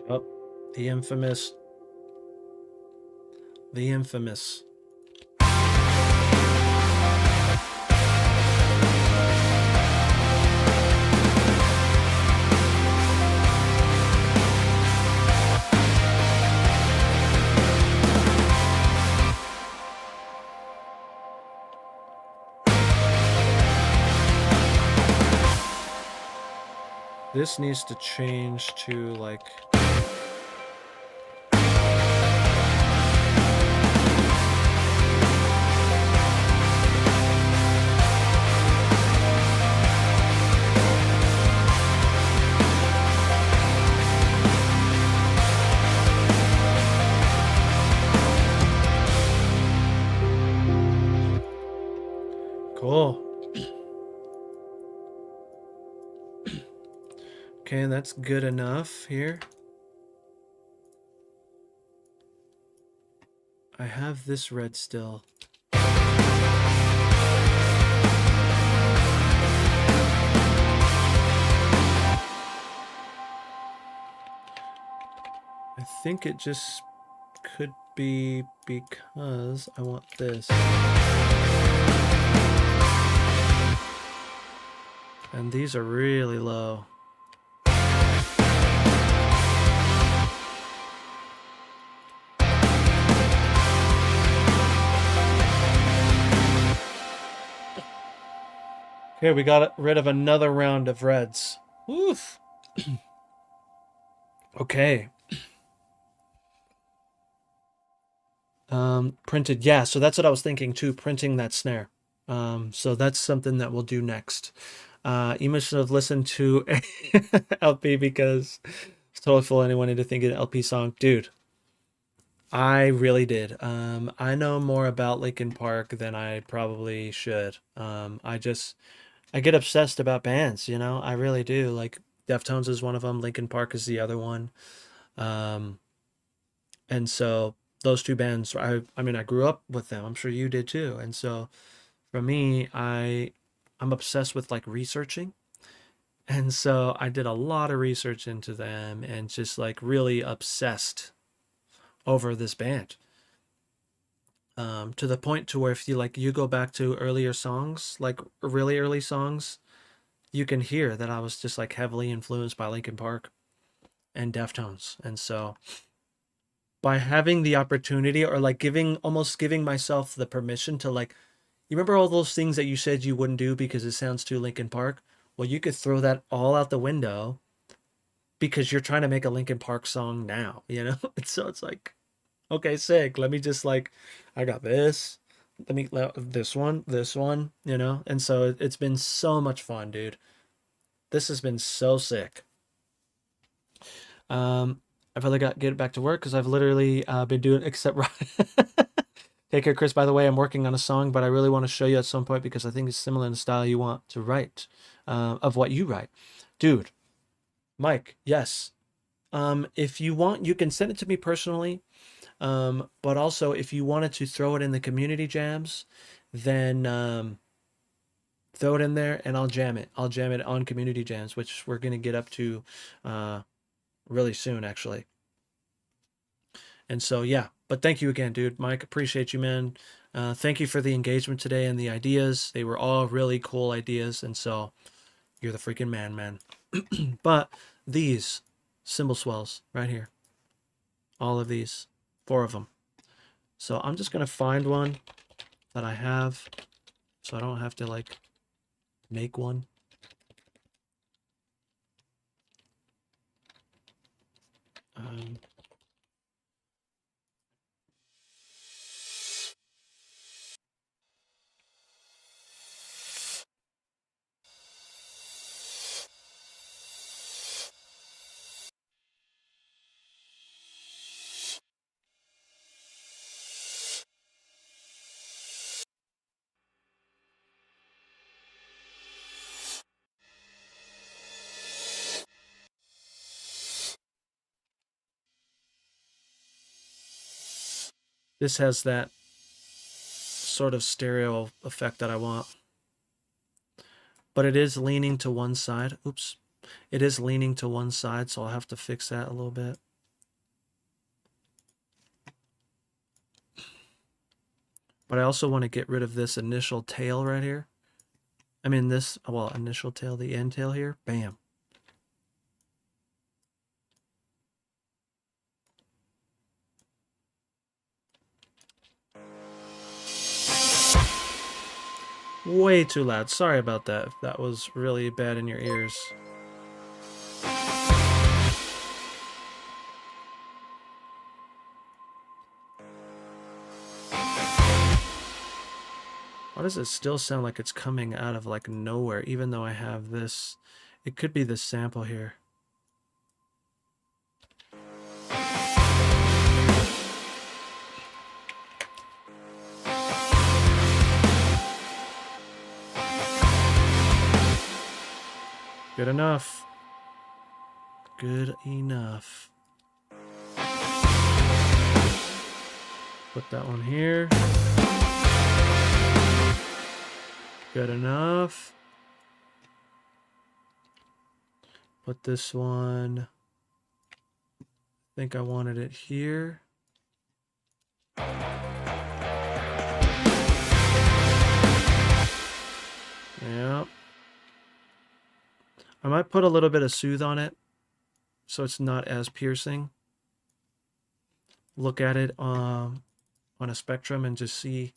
Oh, the infamous. The infamous. This needs to change to like... Cool. Okay, that's good enough here. I have this red still. I think it just could be because I want this. And these are really low. Okay, we got rid of another round of reds. Oof. Okay. Printed, yeah, so that's what I was thinking too, printing that snare. So that's something that we'll do next. You must have listened to LP because it's totally full anyone into thinking LP song. Dude, I really did. I know more about Linkin Park than I probably should. I get obsessed about bands, you know, I really do. Like Deftones is one of them, Linkin Park is the other one. And so those two bands, I mean, I grew up with them. I'm sure you did too. And so for me, I'm obsessed with like researching. And so I did a lot of research into them and just like really obsessed over this band. To the point to where if you like you go back to earlier songs, like really early songs, you can hear that I was just like heavily influenced by Linkin Park and Deftones. And so by having the opportunity or like almost giving myself the permission to like, you remember all those things that you said you wouldn't do because it sounds too Linkin Park? Well, you could throw that all out the window because you're trying to make a Linkin Park song now, you know? So it's like, okay, sick. Let me just like, I got this. Let me this one, you know? And so it's been so much fun, dude. This has been so sick. I've really got to get back to work because I've literally been doing except Take care, Chris. By the way, I'm working on a song, but I really want to show you at some point because I think it's similar in the style you want to write, of what you write. Dude, Mike, yes. If you want, you can send it to me personally. But also, if you wanted to throw it in the community jams, then throw it in there and I'll jam it. I'll jam it on community jams, which we're going to get up to really soon, actually. And so, yeah. But thank you again, dude. Mike, appreciate you, man. Thank you for the engagement today and the ideas. They were all really cool ideas. And so, you're the freaking man. But these cymbal swells right here, all of these, 4 of them. So I'm just going to find one that I have so I don't have to like make one. This has that sort of stereo effect that I want. But it is leaning to one side. Oops. It is leaning to one side, so I'll have to fix that a little bit. But I also want to get rid of this initial tail right here. I mean this, well, initial tail, the end tail here. Bam. Way too loud. Sorry about that. If that was really bad in your ears. Why does it still sound like it's coming out of like nowhere, even though I have this? It could be the sample here. Good enough. Good enough. Put that one here. Good enough. Put this one. I think I wanted it here. Yeah. I might put a little bit of Sooth on it so it's not as piercing. Look at it on a spectrum and just see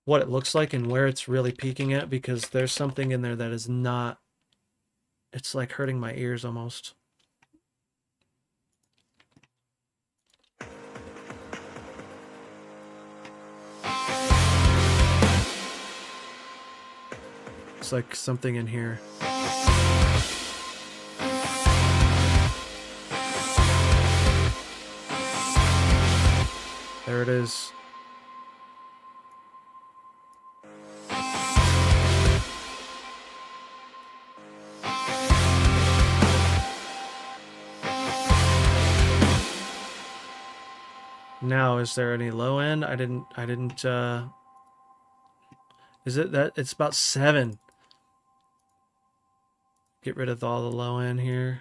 what it looks like and where it's really peaking at, because there's something in there that is not, it's like hurting my ears almost. It's like something in here. There it is. Now, is there any low end? I didn't, is it that? It's about 7. Get rid of all the low end here.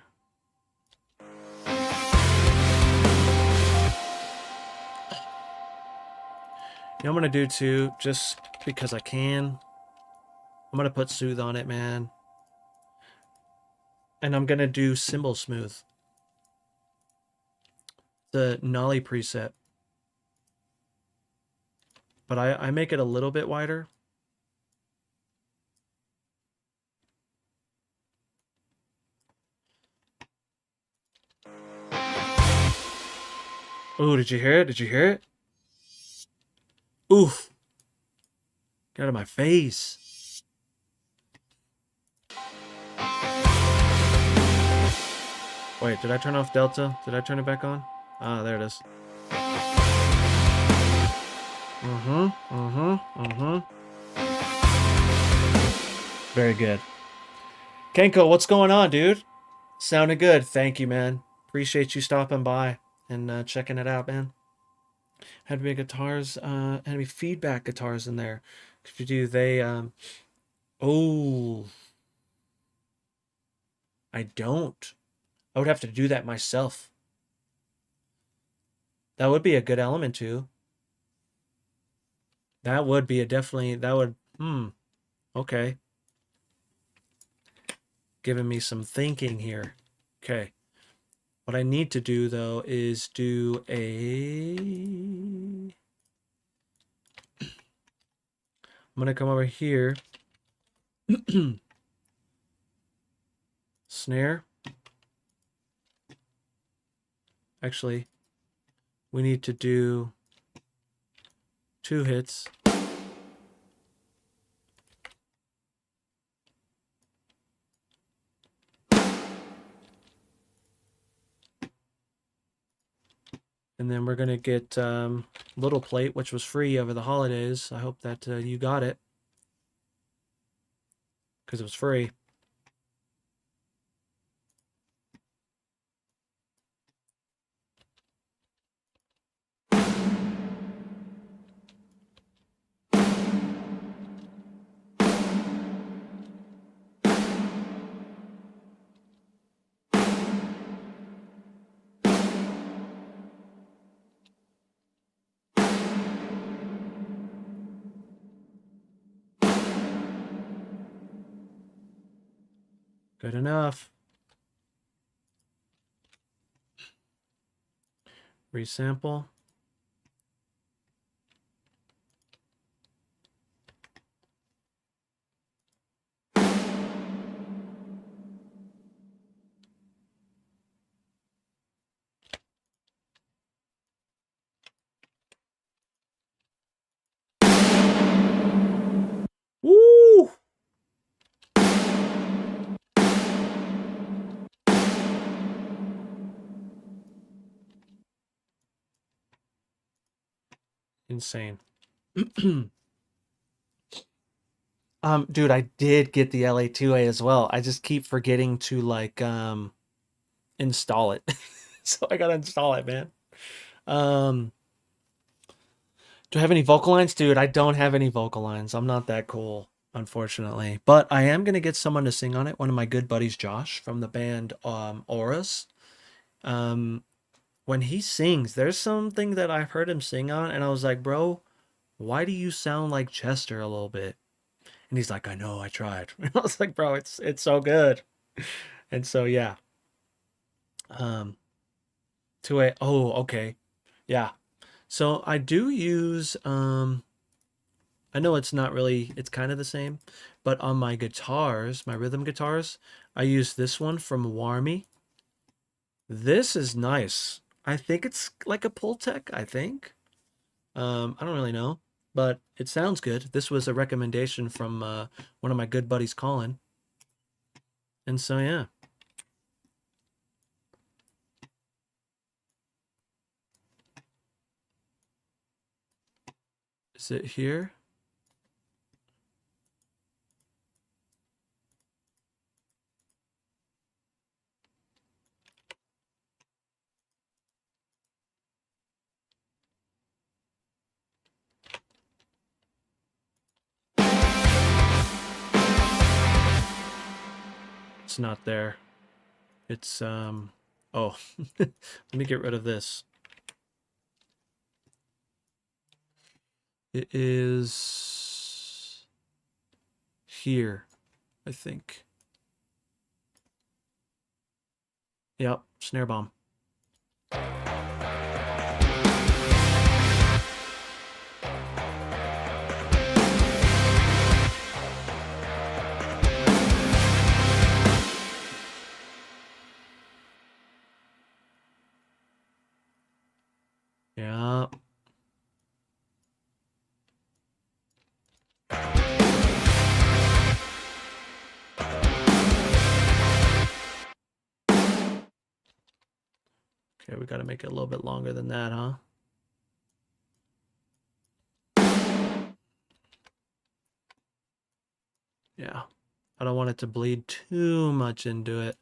You know what I'm going to do too, just because I can? I'm going to put Sooth on it, man. And I'm going to do cymbal smooth. The Nolly preset. But I make it a little bit wider. Oh, did you hear it? Did you hear it? Oof. Get out of my face. Wait, did I turn off Delta? Did I turn it back on? Ah, there it is. Very good. Kenko, what's going on, dude? Sounded good. Thank you, man. Appreciate you stopping by and checking it out, man. Had to be guitars, had to be feedback guitars in there. If you do, oh, I don't. I would have to do that myself. That would be a good element too. That would be a definitely, that would, okay. Giving me some thinking here. Okay. What I need to do though is do I'm gonna come over here. Snare. Actually, we need to do 2 hits. And then we're going to get Little Plate, which was free over the holidays. I hope that you got it, because it was free. Good enough. Resample. Woo! Insane. Dude, I did get the LA2A as well. I just keep forgetting to like install it. So I gotta install it, man. Do I have any vocal lines? Dude, I don't have any vocal lines. I'm not that cool, unfortunately. But I am gonna get someone to sing on it. One of my good buddies, Josh, from the band Auras. When he sings, there's something that I've heard him sing on, and I was like, bro, why do you sound like Chester a little bit? And he's like, I know, I tried. And I was like, bro, it's so good. And so yeah. Oh, okay. Yeah. So I do use I know it's not really, it's kind of the same, but on my guitars, my rhythm guitars, I use this one from Warmy. This is nice. I think it's like a Pultec, I think. I don't really know, but it sounds good. This was a recommendation from one of my good buddies, Colin. And so, yeah. Is it here? It's not there. It's, oh, let me get rid of this. It is here, I think. Yep, snare bomb. Yeah. Okay, we got to make it a little bit longer than that, huh? Yeah. I don't want it to bleed too much into it.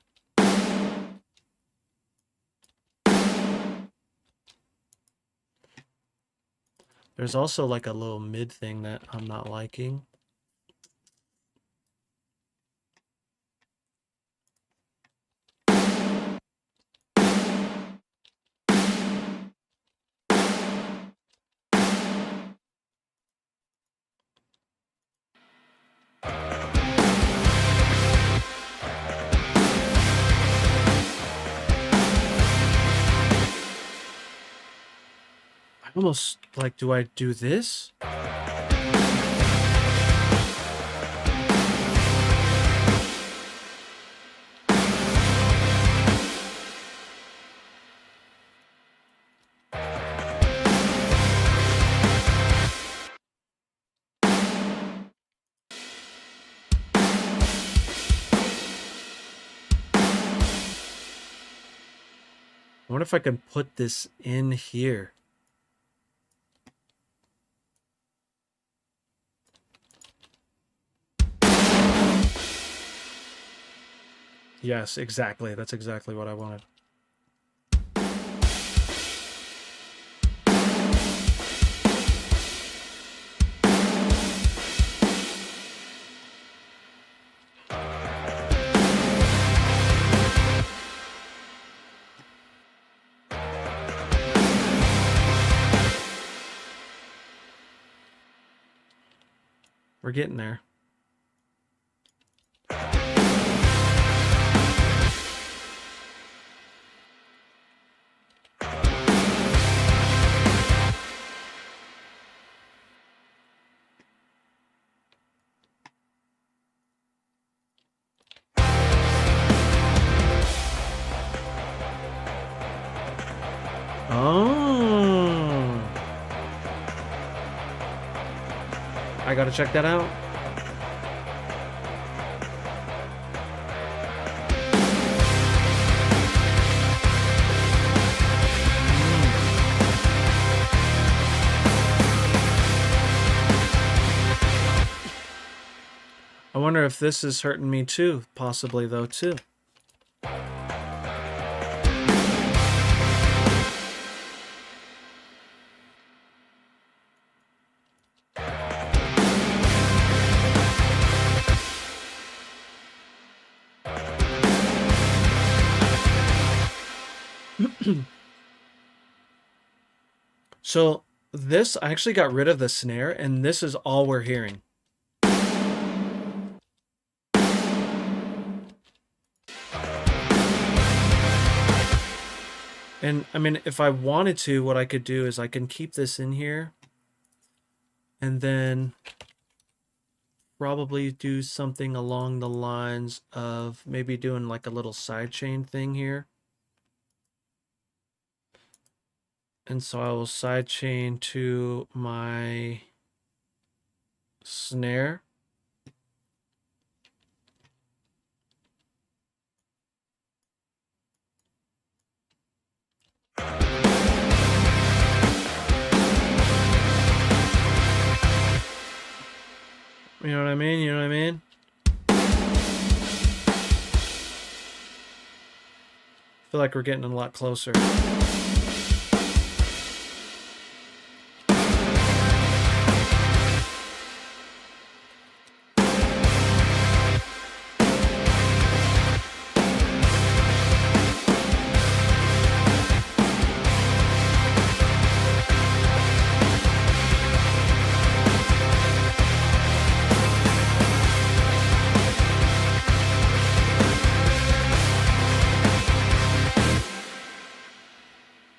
There's also like a little mid thing that I'm not liking. I almost like, do I do this? I wonder if I can put this in here. Yes, exactly. That's exactly what I wanted. We're getting there. Oh. I gotta check that out. I wonder if this is hurting me too, possibly though too. So this, I actually got rid of the snare, and this is all we're hearing. And I mean, if I wanted to, what I could do is I can keep this in here and then probably do something along the lines of maybe doing like a little sidechain thing here. And so I will sidechain to my snare. You know what I mean? You know what I mean? I feel like we're getting a lot closer.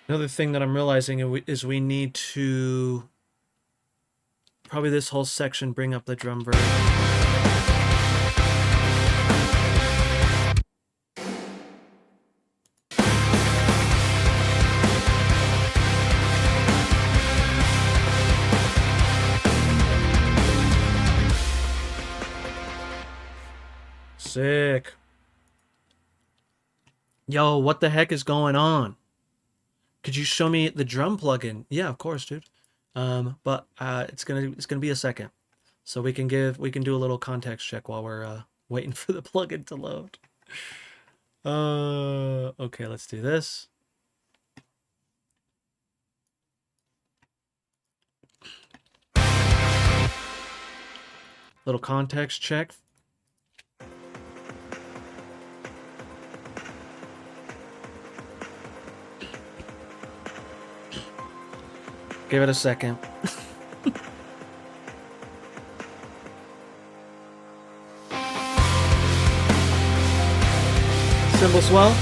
Another thing that I'm realizing is we need to probably this whole section bring up the drum version. Sick. Yo, what the heck is going on? Could you show me the drum plugin? Yeah, of course, dude. But it's gonna be a second, so we can do a little context check while we're waiting for the plugin to load. Okay, let's do this. Little context check. Give it a second. Cymbal swell.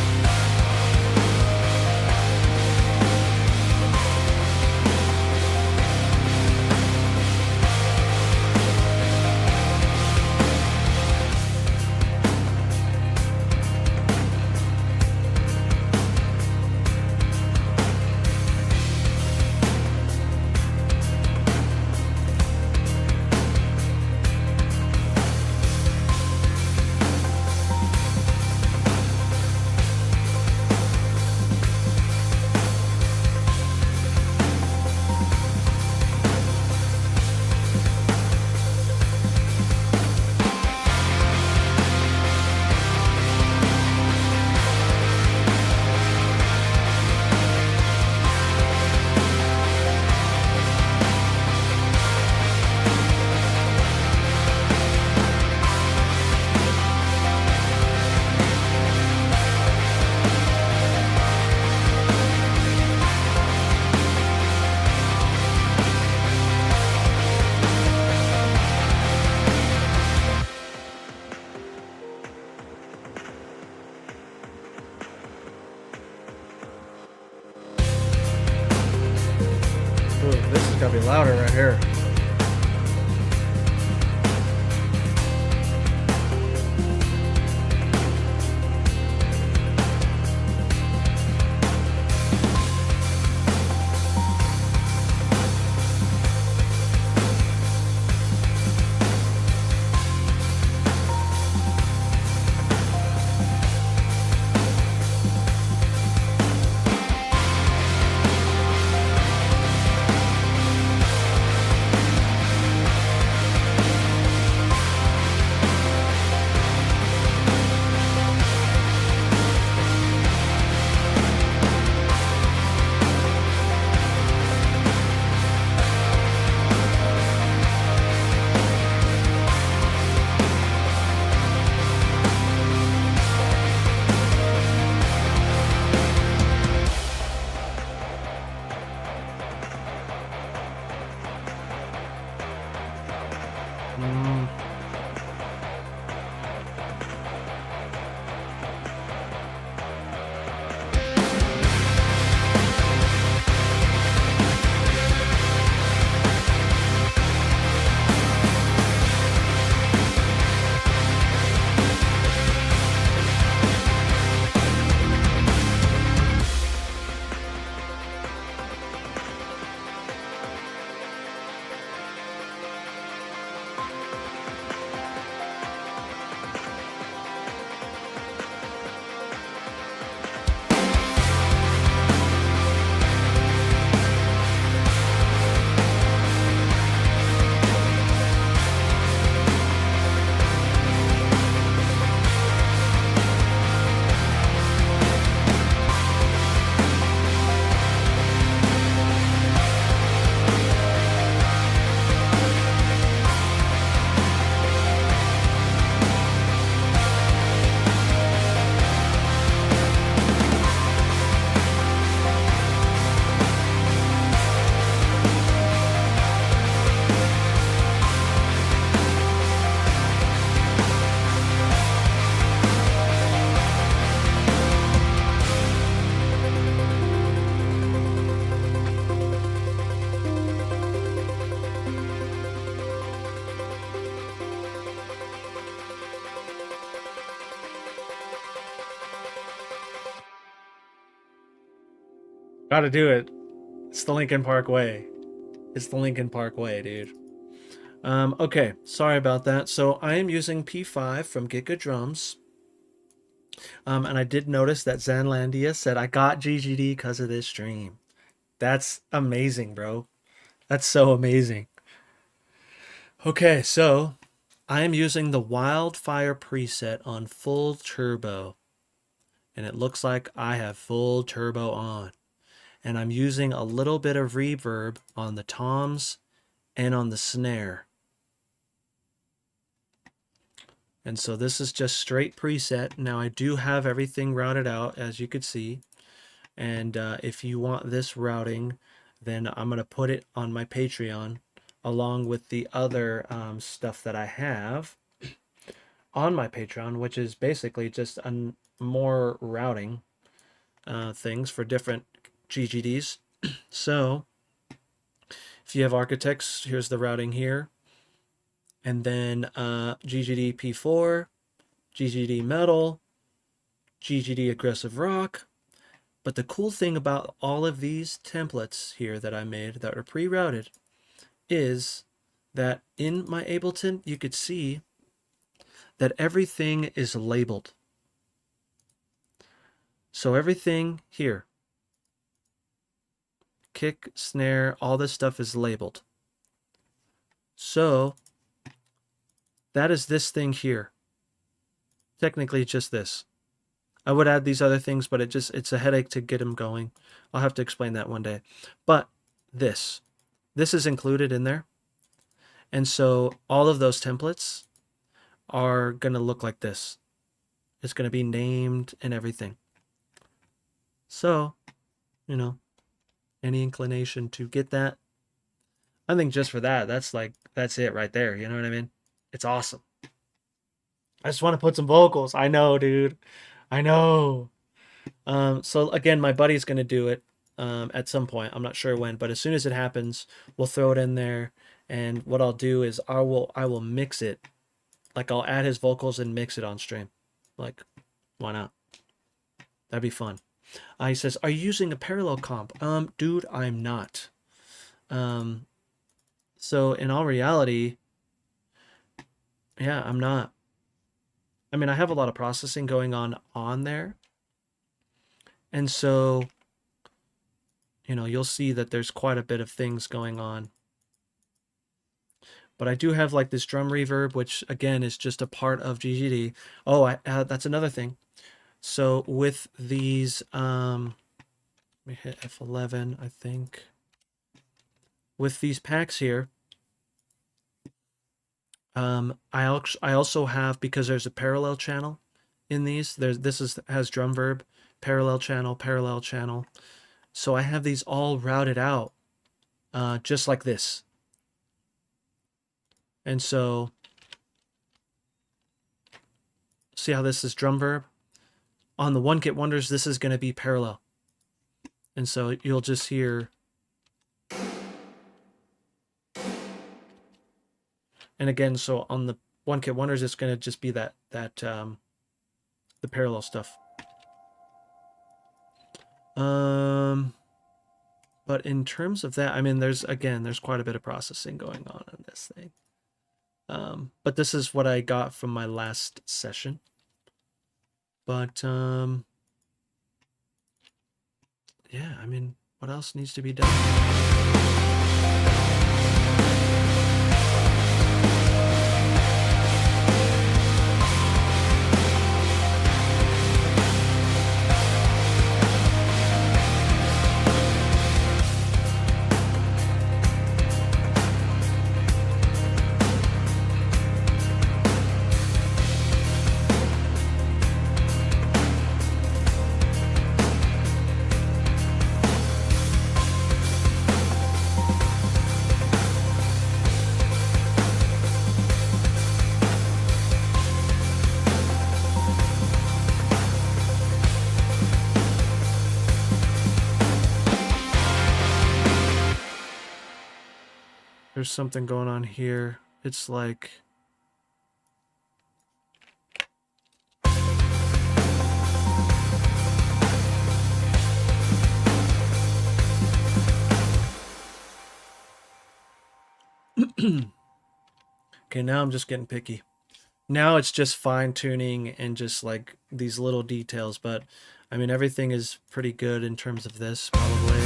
Ooh, this is gonna be louder right here. Gotta do it. It's the Linkin Park way. It's the Linkin Park way, dude. Okay, sorry about that. So I am using P5 from Giga Drums. And I did notice that Zanlandia said, I got GGD because of this stream. That's amazing, bro. That's so amazing. Okay, so I am using the Wildfire preset on full turbo. And it looks like I have full turbo on. And I'm using a little bit of reverb on the toms and on the snare. And so this is just straight preset. Now I do have everything routed out, as you could see. And if you want this routing, then I'm going to put it on my Patreon along with the other stuff that I have on my Patreon, which is basically just more routing things for different GGDs. So if you have architects, here's the routing here. And then GGD P4, GGD Metal, GGD Aggressive Rock. But the cool thing about all of these templates here that I made that are pre-routed is that in my Ableton, you could see that everything is labeled. So everything here, kick, snare, all this stuff is labeled. So that is this thing here. Technically just this. I would add these other things, but it's a headache to get them going. I'll have to explain that one day. But this is included in there. And so all of those templates are going to look like this. It's going to be named and everything. So, you know, any inclination to get that, I think just for that, that's it right there. You know what I mean? It's awesome. I just want to put some vocals. I know, dude. I know. So again, my buddy's going to do it at some point. I'm not sure when, but as soon as it happens, we'll throw it in there. And what I'll do is I will mix it. Like I'll add his vocals and mix it on stream. Like, why not? That'd be fun. He says, are you using a parallel comp? Dude, I'm not. So in all reality, yeah, I'm not. I mean, I have a lot of processing going on there. And so, you know, you'll see that there's quite a bit of things going on. But I do have like this drum reverb, which again is just a part of GGD. Oh, that's another thing. So with these, let me hit F11, I think. With these packs here, I also have, because there's a parallel channel in these. Has drum verb, parallel channel. So I have these all routed out, just like this. And so, see how this is drum verb? On the One Kit Wonders, this is going to be parallel. And so you'll just hear. And again, so on the One Kit Wonders, it's going to just be the parallel stuff. But in terms of that, I mean, there's quite a bit of processing going on in this thing. But this is what I got from my last session. But yeah, I mean, what else needs to be done? There's something going on here. It's like... Okay, now I'm just getting picky. Now it's just fine-tuning and just like these little details, but I mean, everything is pretty good in terms of this, probably.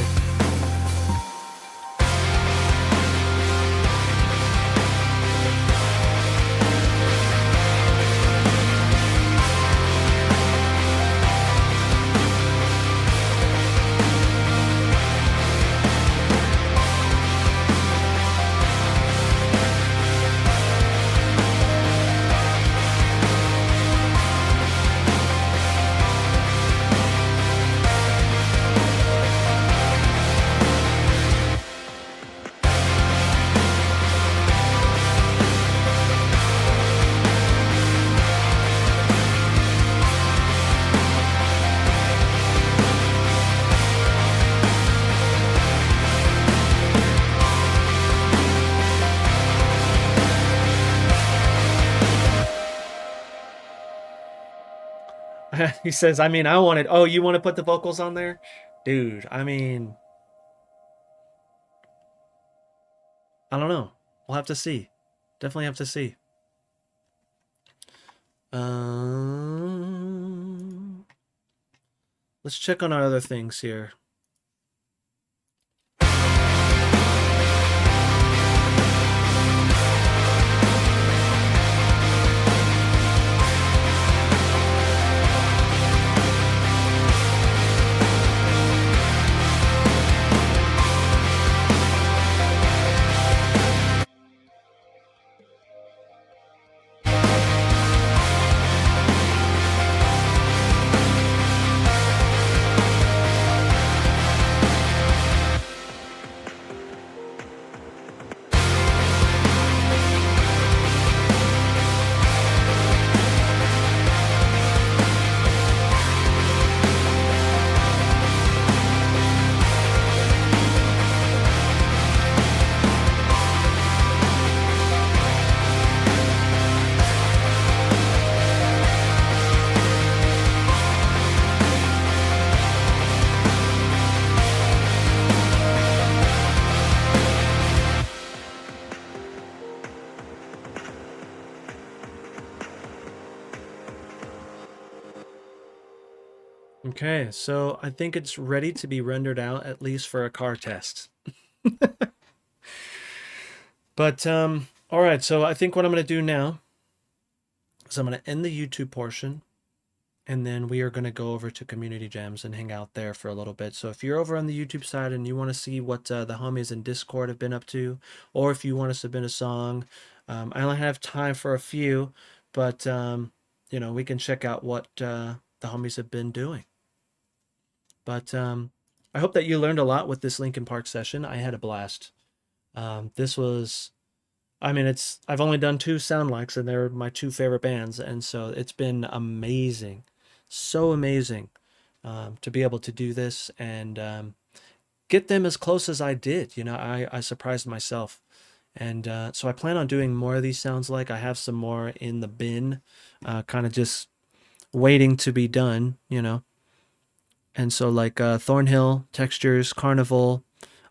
He says, I mean, I wanted, oh, you want to put the vocals on there? Dude, I mean, I don't know. We'll have to see. Definitely have to see. Let's check on our other things here. Okay, so I think it's ready to be rendered out, at least for a car test. But, all right, so I think what I'm going to do now is I'm going to end the YouTube portion, and then we are going to go over to Community Jams and hang out there for a little bit. So if you're over on the YouTube side and you want to see what the homies in Discord have been up to, or if you want to submit a song, I only have time for a few, but, you know, we can check out what the homies have been doing. But I hope that you learned a lot with this Linkin Park session. I had a blast. This was, I mean, I've only done 2 sound likes, and they're my 2 favorite bands, and so it's been amazing, so amazing to be able to do this and get them as close as I did. You know, I surprised myself, and so I plan on doing more of these sounds like. I have some more in the bin, kind of just waiting to be done. You know. And so like Thornhill, Textures, Carnival.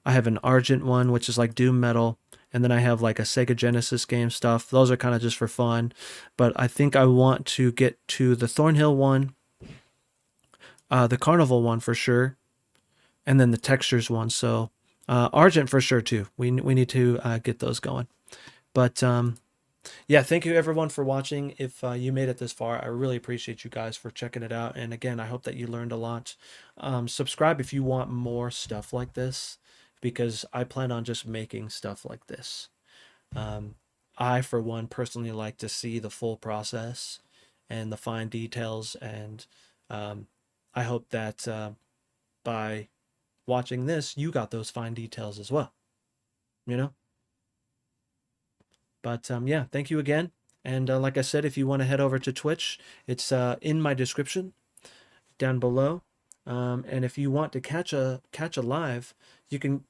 I have an Argent one, which is like doom metal. And then I have like a Sega Genesis game stuff. Those are kind of just for fun. But I think I want to get to the Thornhill one, the Carnival one for sure, and then the Textures one. So Argent for sure too. We need to get those going. But yeah, thank you everyone for watching. If you made it this far, I really appreciate you guys for checking it out. And again, I hope that you learned a lot. Subscribe if you want more stuff like this, because I plan on just making stuff like this. I, for one, personally like to see the full process and the fine details. And I hope that by watching this, you got those fine details as well. You know? But yeah, thank you again. And like I said, if you want to head over to Twitch, it's in my description down below. And if you want to catch a live, you can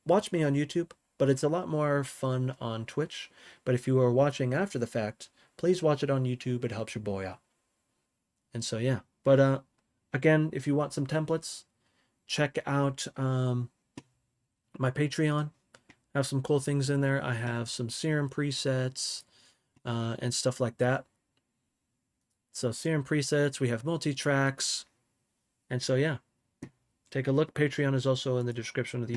watch me on YouTube, but it's a lot more fun on Twitch. But if you are watching after the fact, please watch it on YouTube. It helps your boy out. And so yeah, but again, if you want some templates, check out my Patreon. I have some cool things in there. I have some Serum presets and stuff like that. So Serum presets, we have multi-tracks. And so yeah, take a look. Patreon is also in the description of the